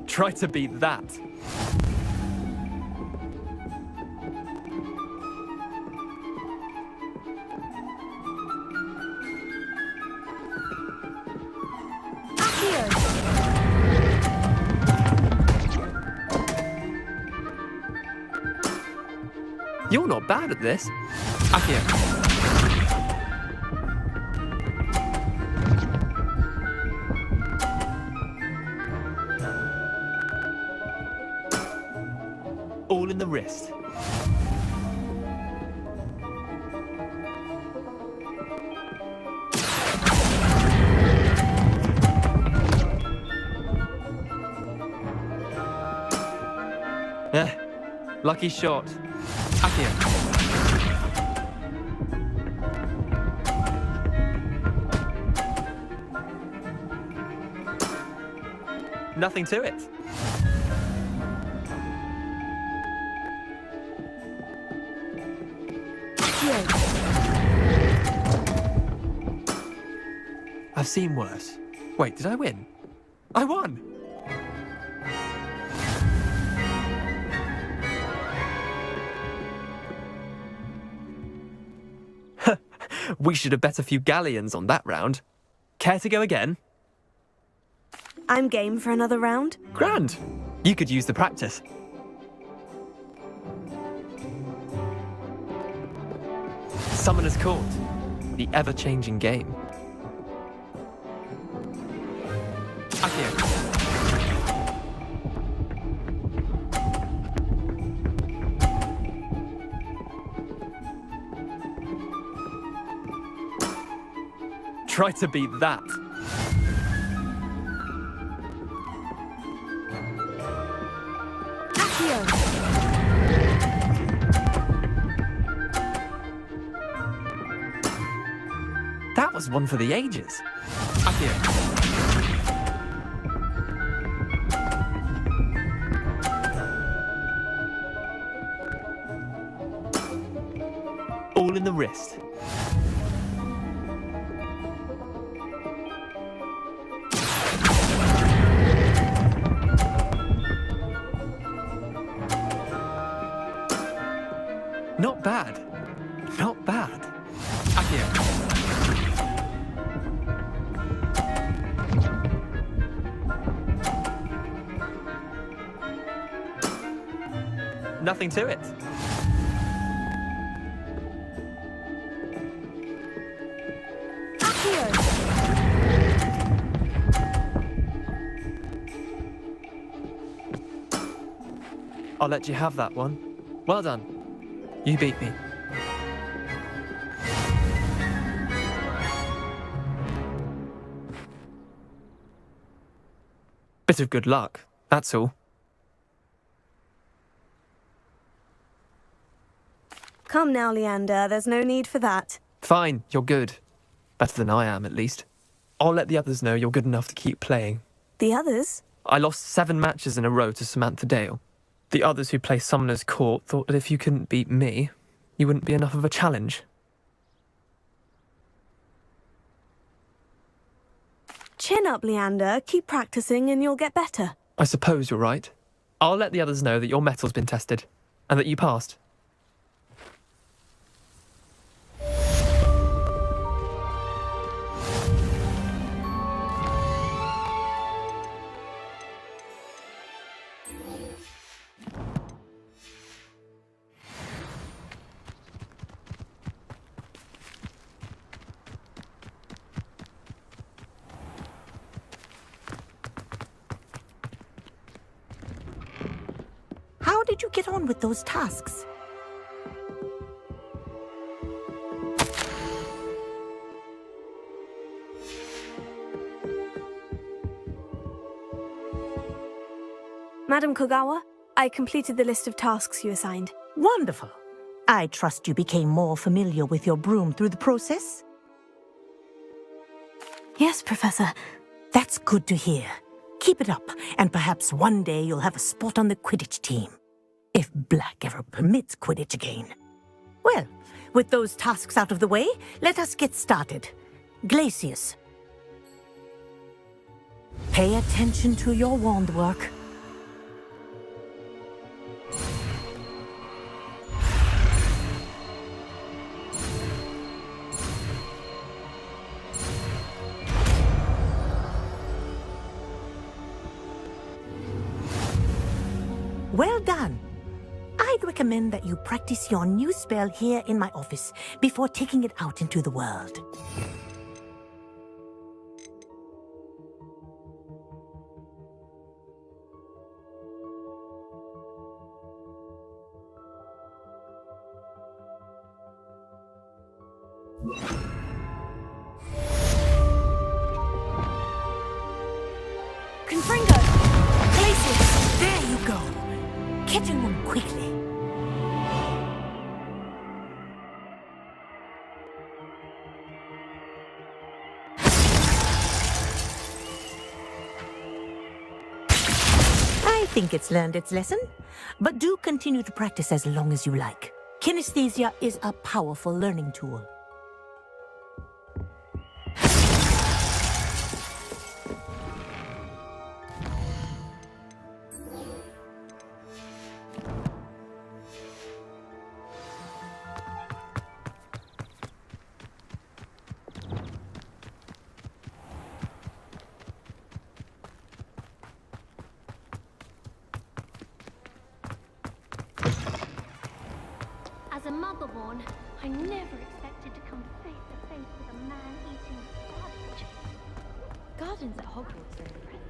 Try to beat that. You're not bad at this. Akio. All in the wrist. Lucky shot. Akio. Nothing to it. I've seen worse. Wait, did I win? I won! We should have bet a few galleons on that round. Care to go again? I'm game for another round. Grand! You could use the practice. Summoner's Court. The ever-changing game. Akio. Try to beat that. That was one for the ages. Akio. All in the wrist. Not bad. Not bad. Akio. Nothing to it. I'll let you have that one. Well done. You beat me. Bit of good luck, that's all. Come now, Leander, there's no need for that. Fine, you're good. Better than I am, at least. I'll let the others know you're good enough to keep playing. The others? I lost 7 matches in a row to Samantha Dale. The others who play Summoner's Court thought that if you couldn't beat me, you wouldn't be enough of a challenge. Chin up, Leander. Keep practicing and you'll get better. I suppose you're right. I'll let the others know that your metal's been tested, and that you passed. How did you get on with those tasks? Madam Kogawa, I completed the list of tasks you assigned. Wonderful. I trust you became more familiar with your broom through the process? Yes, Professor. That's good to hear. Keep it up, and perhaps one day you'll have a spot on the Quidditch team. If Black ever permits Quidditch again. Well, with those tasks out of the way, let us get started. Glacius. Pay attention to your wand work. Well done. I'd recommend that you practice your new spell here in my office before taking it out into the world. Confringo! Glacius! There you go. Catch one quickly. I think it's learned its lesson, but do continue to practice as long as you like. Kinesthesia is a powerful learning tool. As a motherborn, I never expected to come face to face with a man eating garbage. Gardens at Hogwarts are impressive.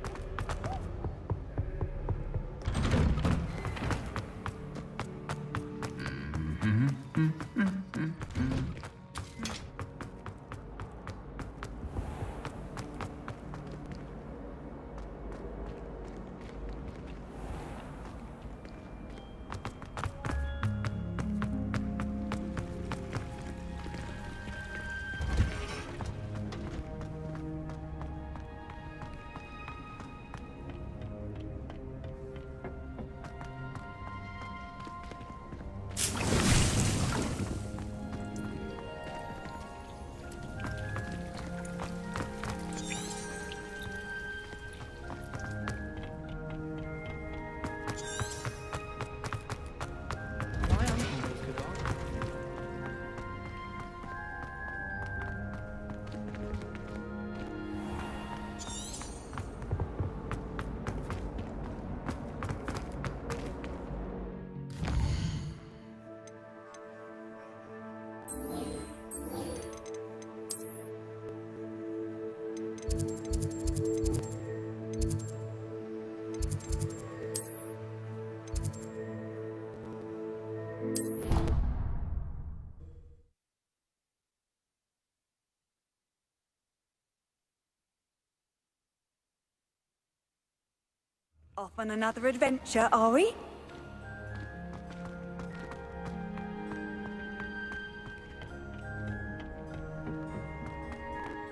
Off on another adventure, are we?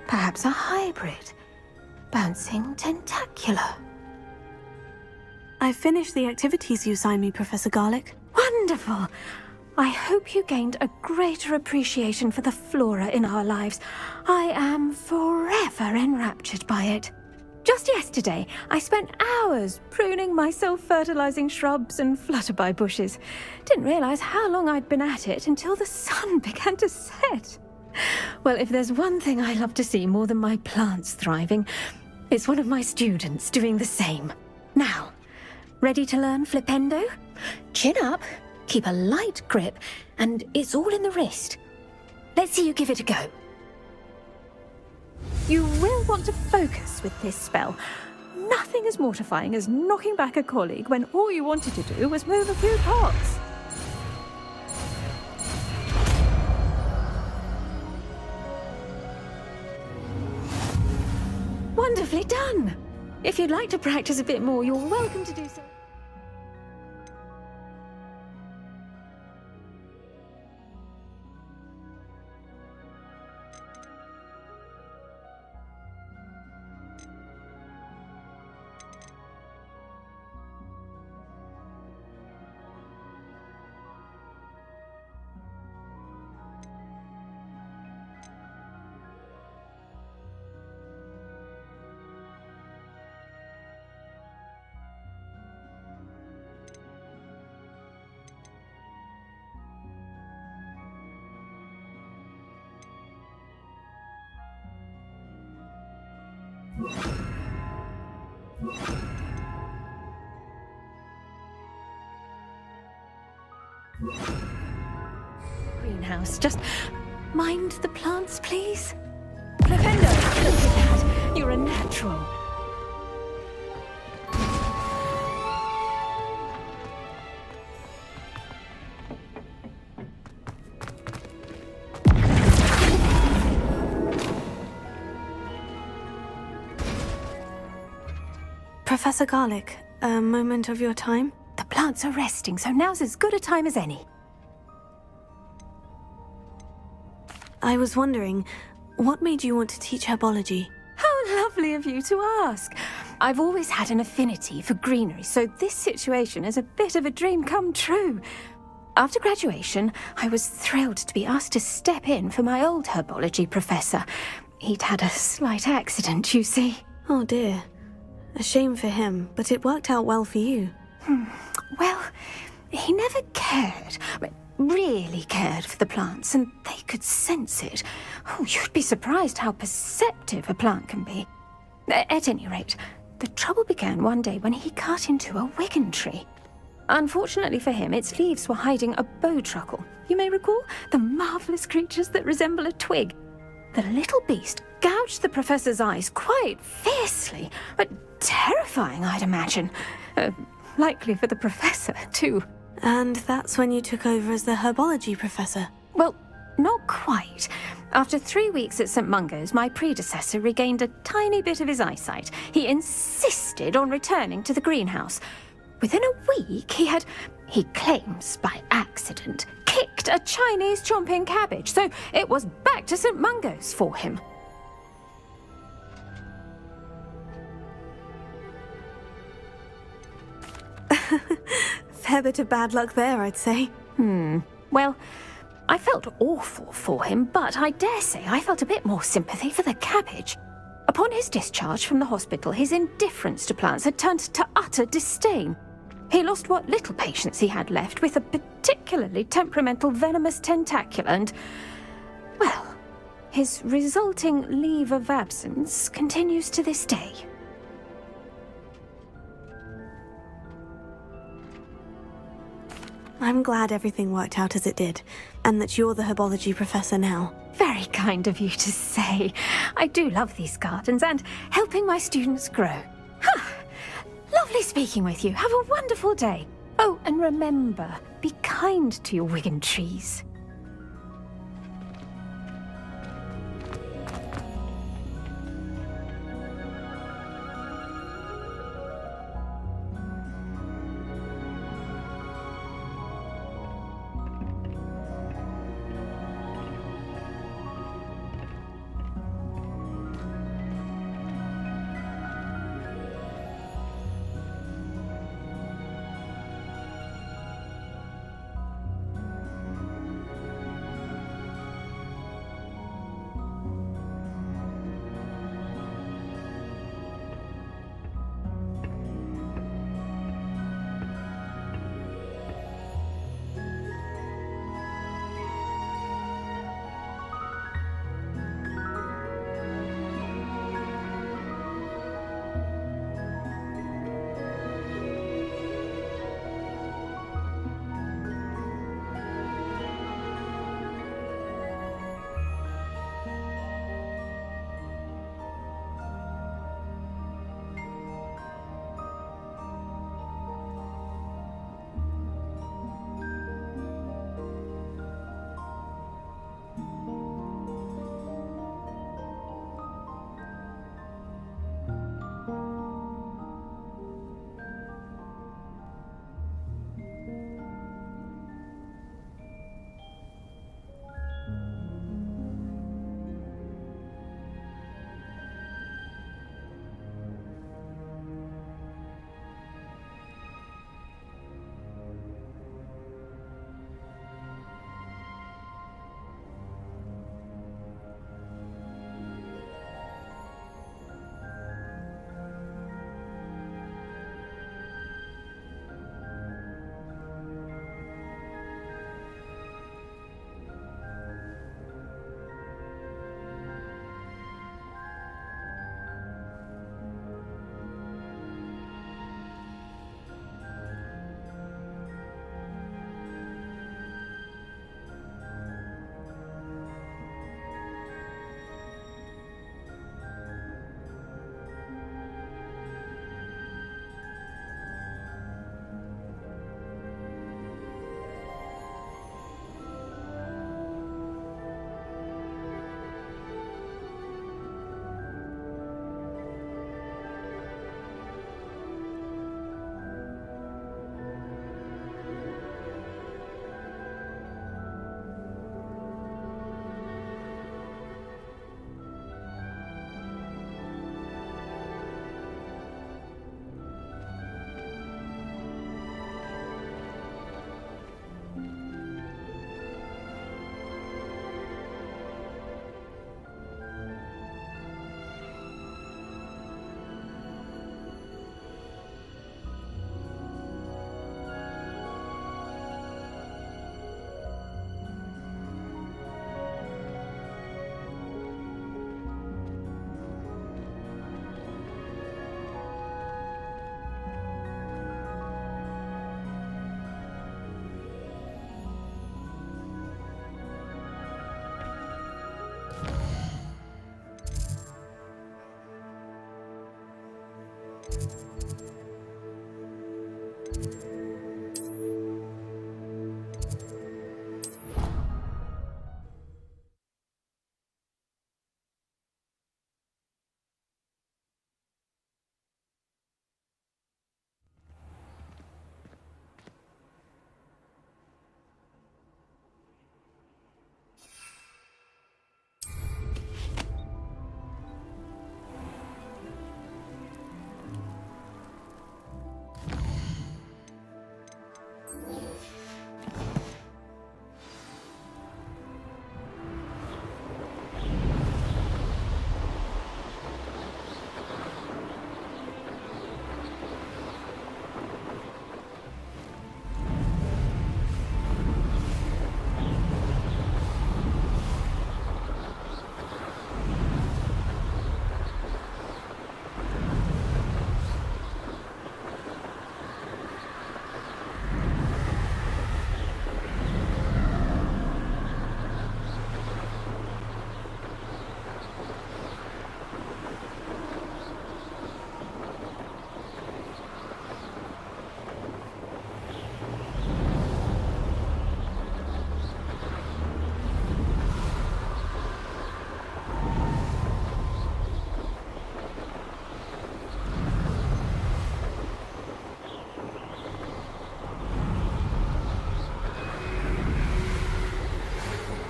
Perhaps a hybrid. Bouncing tentacular. I finished the activities you assigned me, Professor Garlick. Wonderful! I hope you gained a greater appreciation for the flora in our lives. I am forever enraptured by it. Just yesterday, I spent hours pruning my self-fertilizing shrubs and flutterby bushes. Didn't realize how long I'd been at it until the sun began to set. Well, if there's one thing I love to see more than my plants thriving, it's one of my students doing the same. Now, ready to learn Flipendo? Chin up, keep a light grip, and it's all in the wrist. Let's see you give it a go. You will want to focus with this spell. Nothing as mortifying as knocking back a colleague when all you wanted to do was move a few pots. Wonderfully done! If you'd like to practice a bit more, you're welcome to do so. Greenhouse, just mind the plants, please. Lavender, look at that. You're a natural. Professor Garlic, a moment of your time? The plants are resting, so now's as good a time as any. I was wondering, what made you want to teach herbology? How lovely of you to ask. I've always had an affinity for greenery, so this situation is a bit of a dream come true. After graduation, I was thrilled to be asked to step in for my old herbology professor. He'd had a slight accident, you see. Oh dear. A shame for him, but it worked out well for you. Well, he never cared. Really cared for the plants, and they could sense it. Oh, you'd be surprised how perceptive a plant can be. At any rate, the trouble began one day when he cut into a wigan tree. Unfortunately for him, its leaves were hiding a bowtruckle. You may recall the marvellous creatures that resemble a twig. The little beast gouged the professor's eyes quite fiercely, but terrifying, I'd imagine. Likely for the professor, too. And that's when you took over as the herbology professor? Well, not quite. After 3 weeks at St. Mungo's, my predecessor regained a tiny bit of his eyesight. He insisted on returning to the greenhouse. Within a week, he claims by accident, kicked a Chinese chomping cabbage, so it was back to St. Mungo's for him. Fair bit of bad luck there, I'd say. Well, I felt awful for him, but I dare say I felt a bit more sympathy for the cabbage. Upon his discharge from the hospital, his indifference to plants had turned to utter disdain. He lost what little patience he had left with a particularly temperamental venomous tentacula and, well, his resulting leave of absence continues to this day. I'm glad everything worked out as it did, and that you're the herbology professor now. Very kind of you to say. I do love these gardens and helping my students grow. Lovely speaking with you. Have a wonderful day. Oh, and remember, be kind to your wigan trees.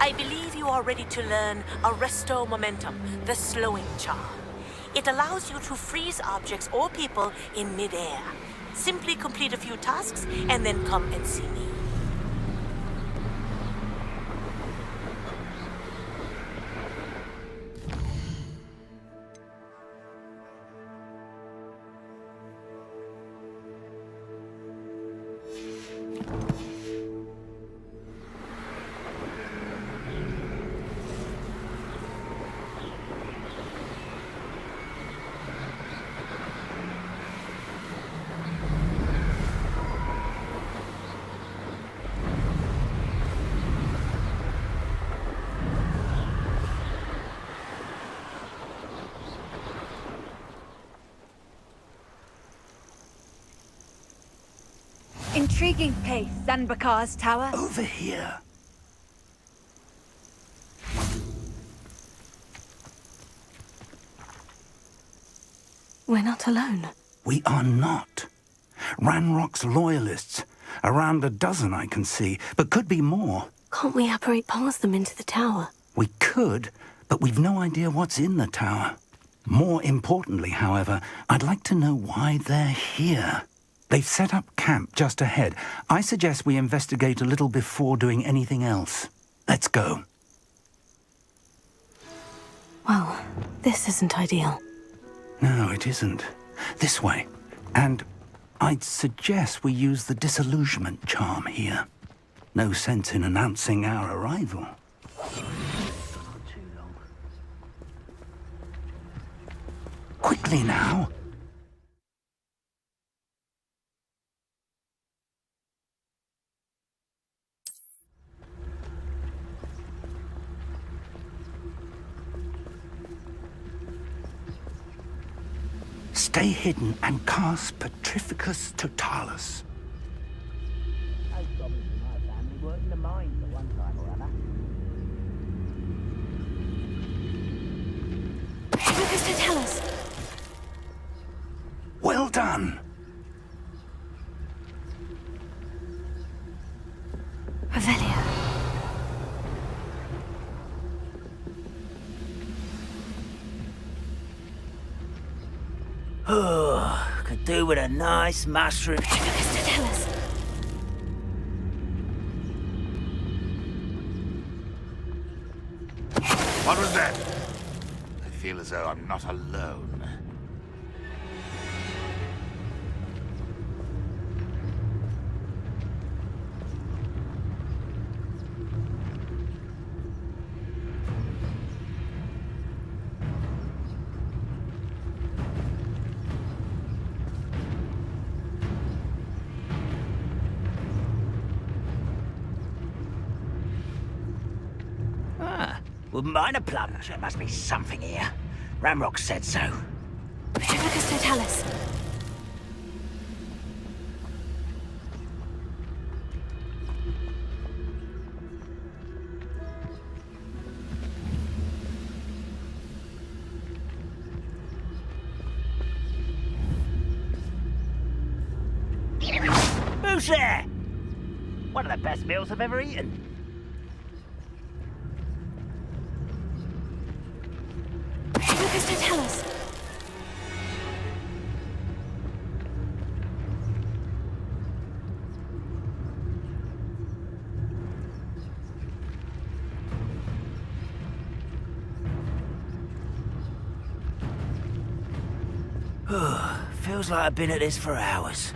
I believe you are ready to learn Arresto Momentum, the slowing charm. It allows you to freeze objects or people in mid-air. Simply complete a few tasks and then come and see me. Intriguing pace, Zanbakar's tower. Over here. We're not alone. We are not. Ranrock's loyalists. Around a dozen I can see, but could be more. Can't we apparate past them into the tower? We could, but we've no idea what's in the tower. More importantly, however, I'd like to know why they're here. They've set up camp just ahead. I suggest we investigate a little before doing anything else. Let's go. Well, this isn't ideal. No, it isn't. This way. And I'd suggest we use the disillusionment charm here. No sense in announcing our arrival. Quickly now. Stay hidden and cast Petrificus Totalis. Petrificus Totalis. Well done. Revelio. Oh, could do with a nice mushroom. Petrificus Totalis. What was that? I feel as though I'm not alone. Wouldn't mind a plunge. There must be something here. Ramrock said so. Petrificus Totalis. Who's there? One of the best meals I've ever eaten. Petrificus Totalis. Feels like I've been at this for hours.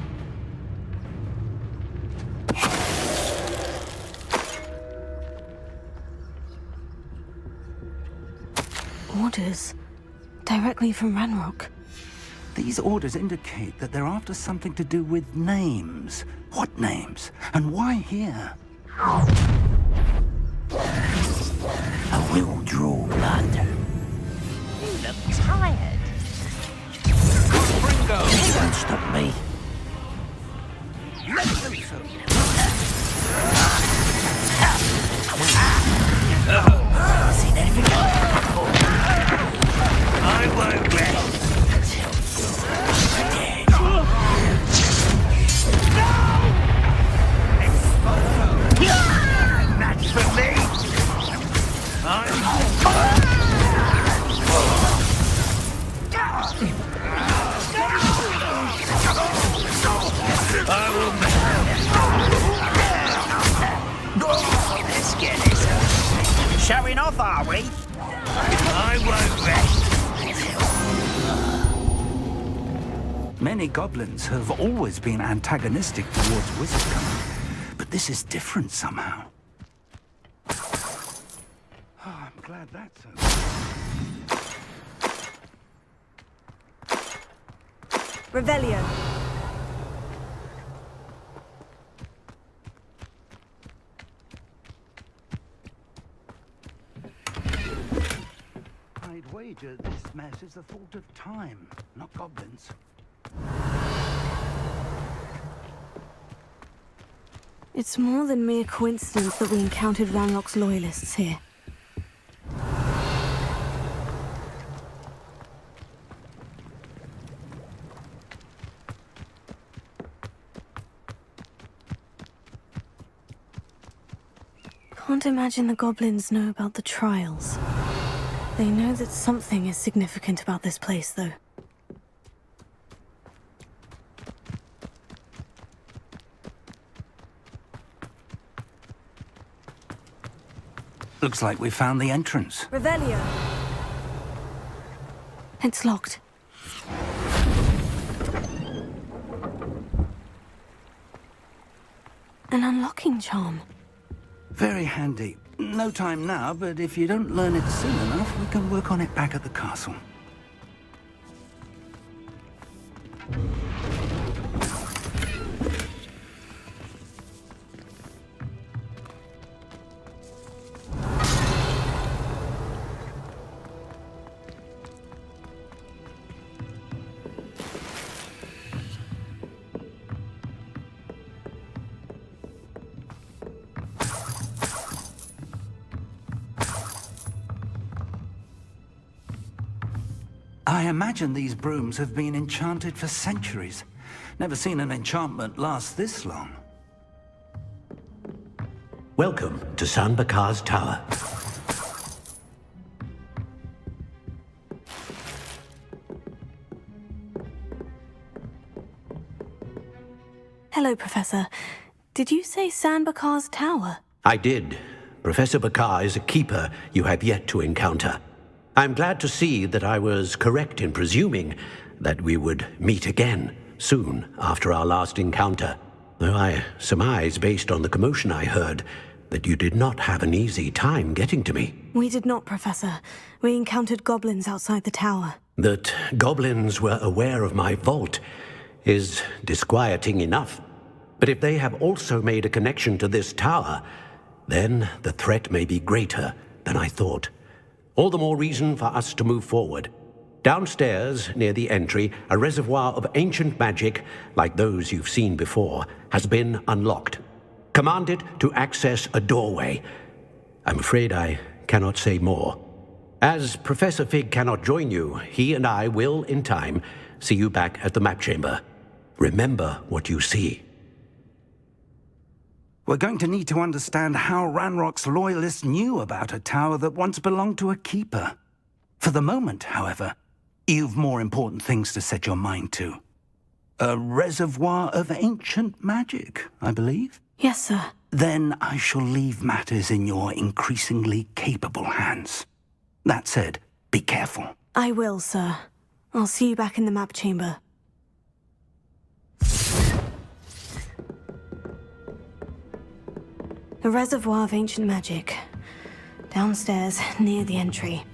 Orders. Directly from Ranrock. These orders indicate that they're after something to do with names. What names? And why here? I will draw blood. You look tired. Ringo! Don't stop me. Seen anything like that before? I won't rest until you're dead. No! That's for me! Let's get this. Showing off, are we? I won't rest. Many goblins have always been antagonistic towards wizardcom, but this is different somehow. Oh, I'm glad that's over. Revelio. I'd wager this mess is the fault of time, not goblins. It's more than mere coincidence that we encountered Ranrock's loyalists here. Can't imagine the goblins know about the trials. They know that something is significant about this place, though. Looks like we found the entrance. Revelio. It's locked. An unlocking charm. Very handy. No time now, but if you don't learn it soon enough, we can work on it back at the castle. I imagine these brooms have been enchanted for centuries. Never seen an enchantment last this long. Welcome to San Bakar's Tower. Hello, Professor. Did you say San Bakar's Tower? I did. Professor Bakar is a keeper you have yet to encounter. I'm glad to see that I was correct in presuming that we would meet again soon after our last encounter, though I surmise, based on the commotion I heard, that you did not have an easy time getting to me. We did not, Professor. We encountered goblins outside the tower. That goblins were aware of my vault is disquieting enough. But if they have also made a connection to this tower, then the threat may be greater than I thought. All the more reason for us to move forward. Downstairs, near the entry, a reservoir of ancient magic, like those you've seen before, has been unlocked. Command it to access a doorway. I'm afraid I cannot say more. As Professor Fig cannot join you, he and I will, in time, see you back at the map chamber. Remember what you see. We're going to need to understand how Ranrock's loyalists knew about a tower that once belonged to a keeper. For the moment, however, you've more important things to set your mind to. A reservoir of ancient magic, I believe? Yes, sir. Then I shall leave matters in your increasingly capable hands. That said, be careful. I will, sir. I'll see you back in the map chamber. The reservoir of ancient magic. Downstairs, near the entry.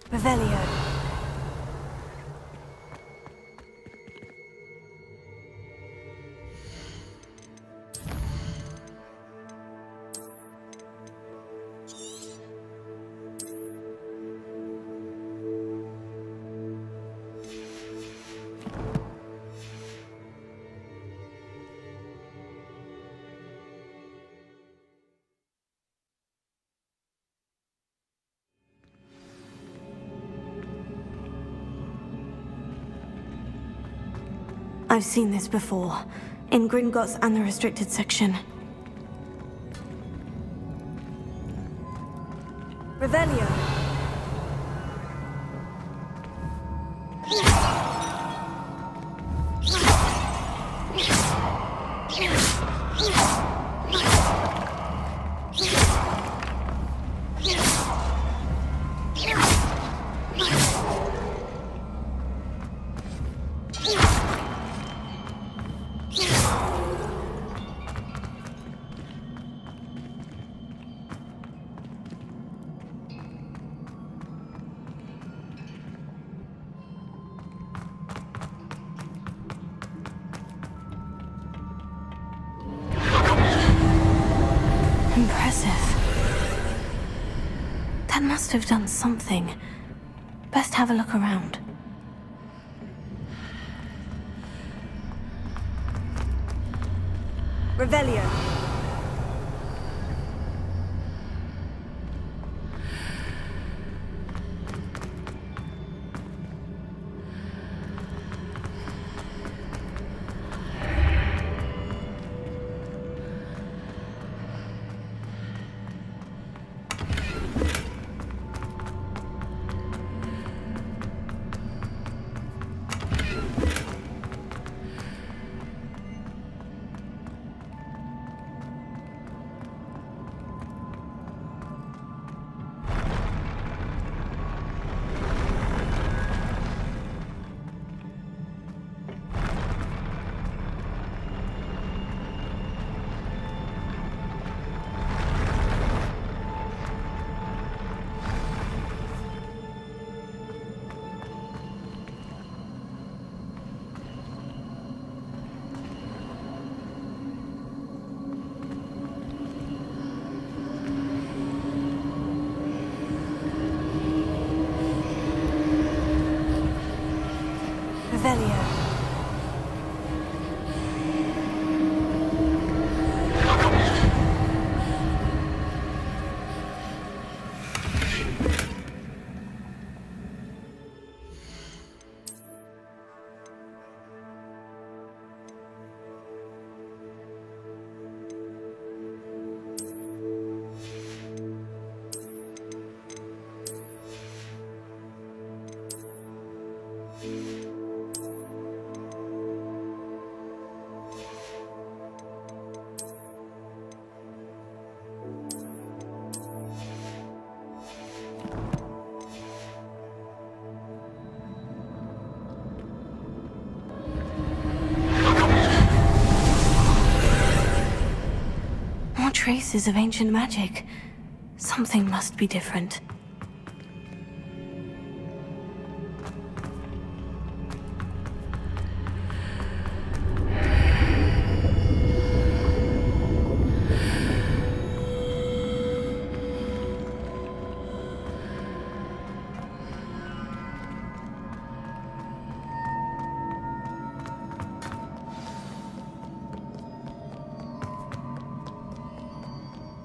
Revelio. I've seen this before, in Gringotts and the restricted section. Revelio. Impressive. That must have done something. Best have a look around. Revelio. Revelio. More traces of ancient magic. Something must be different.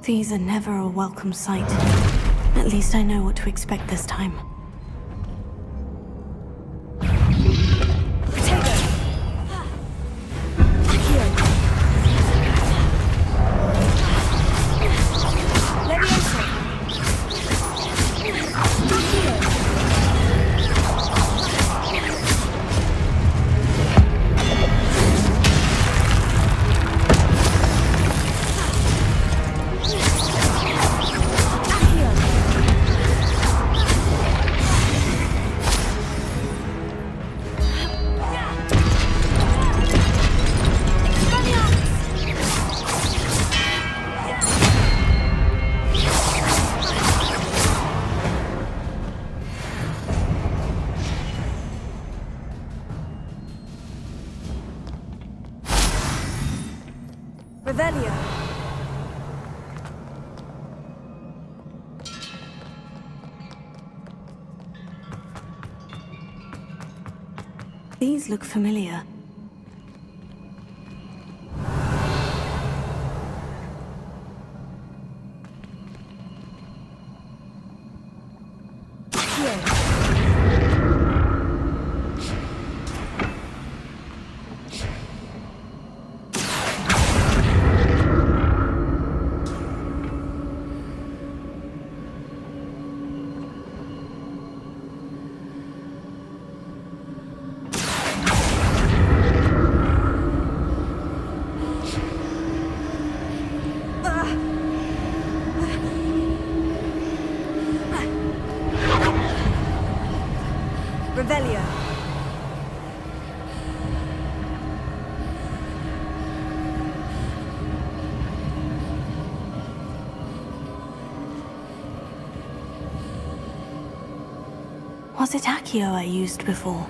These are never a welcome sight. At least I know what to expect this time. Revelio. These look familiar. Revelio. Was it Accio I used before?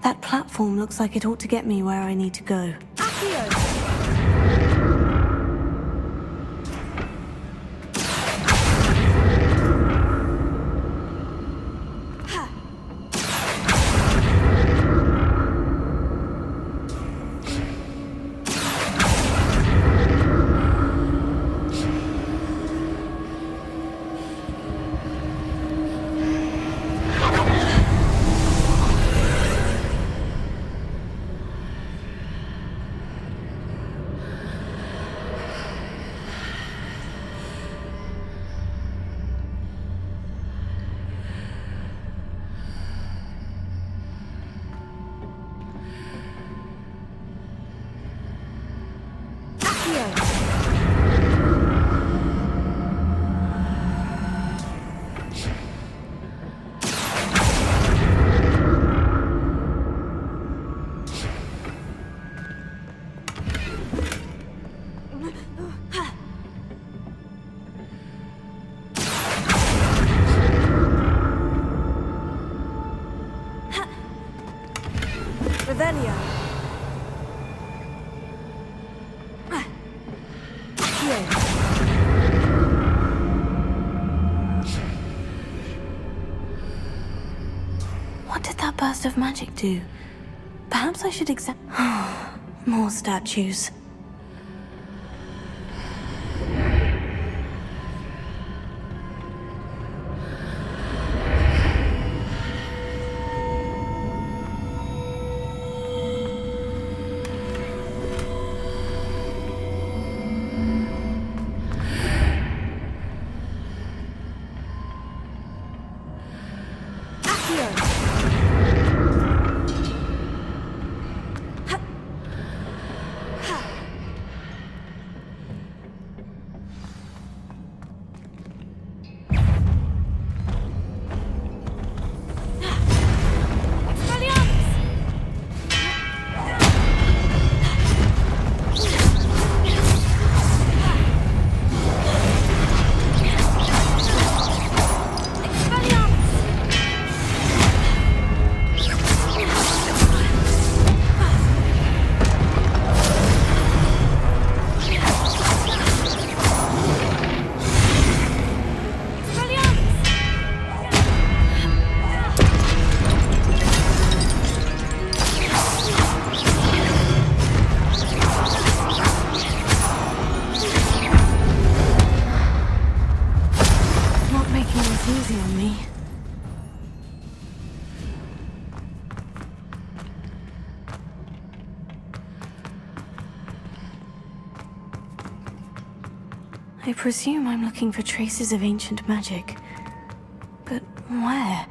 That platform looks like it ought to get me where I need to go. Revelio. What did that burst of magic do? Perhaps I should examine. More statues. I presume I'm looking for traces of ancient magic. But where?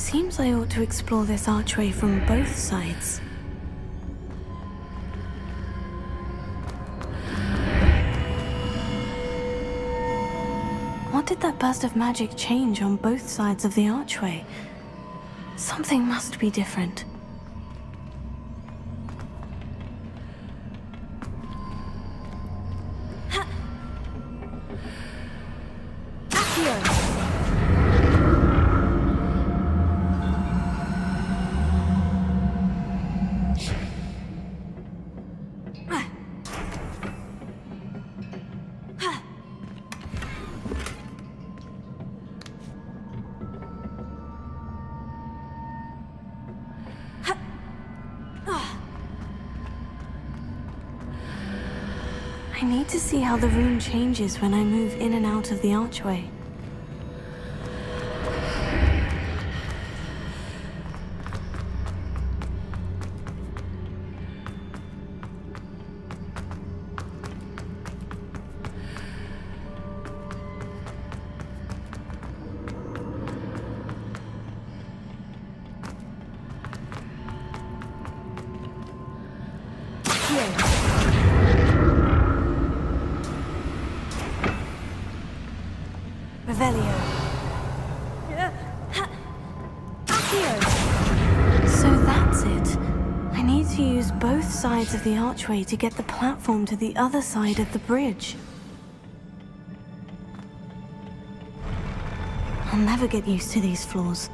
Seems I ought to explore this archway from both sides. What did that burst of magic change on both sides of the archway? Something must be different. I need to see how the room changes when I move in and out of the archway. So that's it. I need to use both sides of the archway to get the platform to the other side of the bridge. I'll never get used to these floors.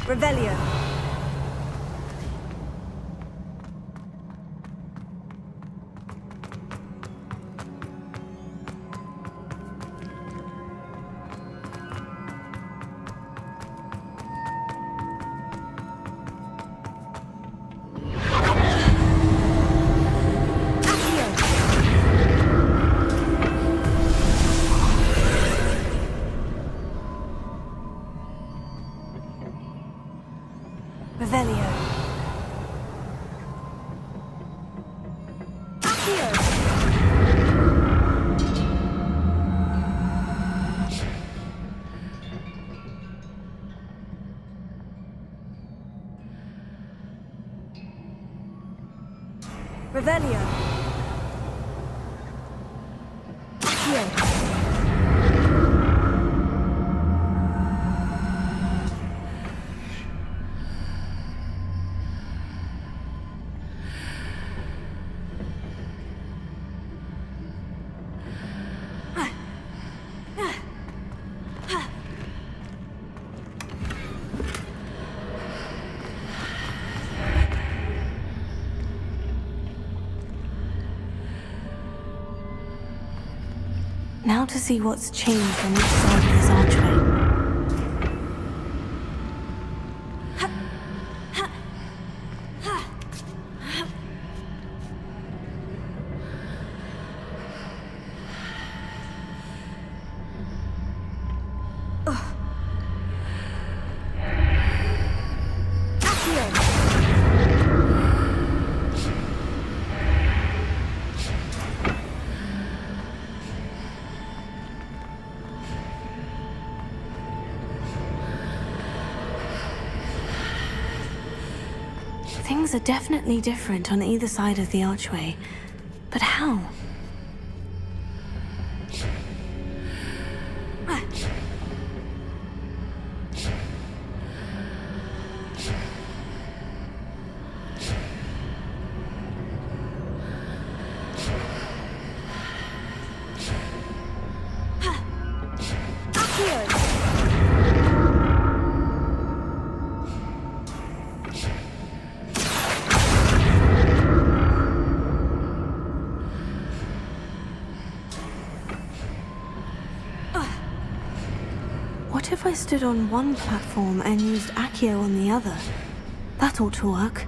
Revelio. Revelio. Accio. Now to see what's changed on each side of this archway. Things are definitely different on either side of the archway. But how? What if I stood on one platform and used Accio on the other? That ought to work.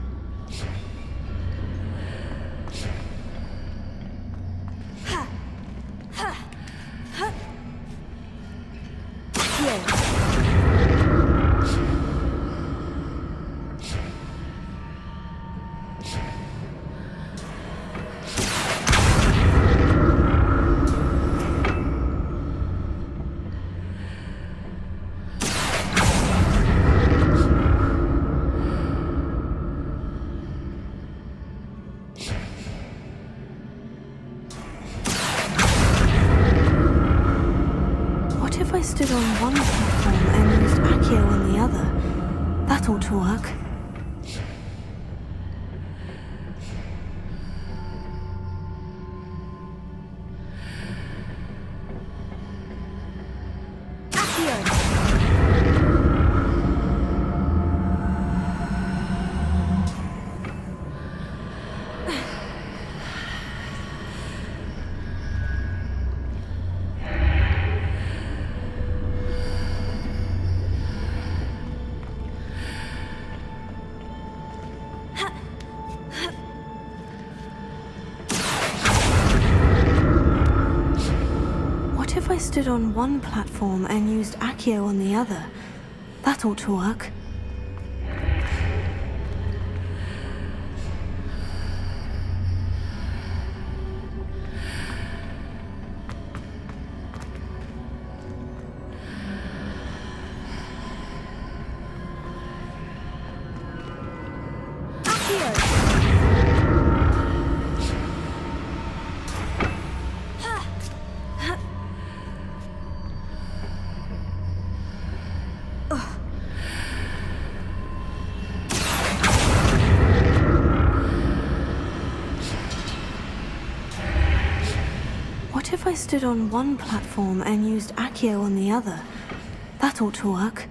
If I stood on one platform and used Accio on the other, that ought to work. What if I stood on one platform and used Accio on the other? That ought to work. What if I stood on one platform and used Accio on the other? That ought to work.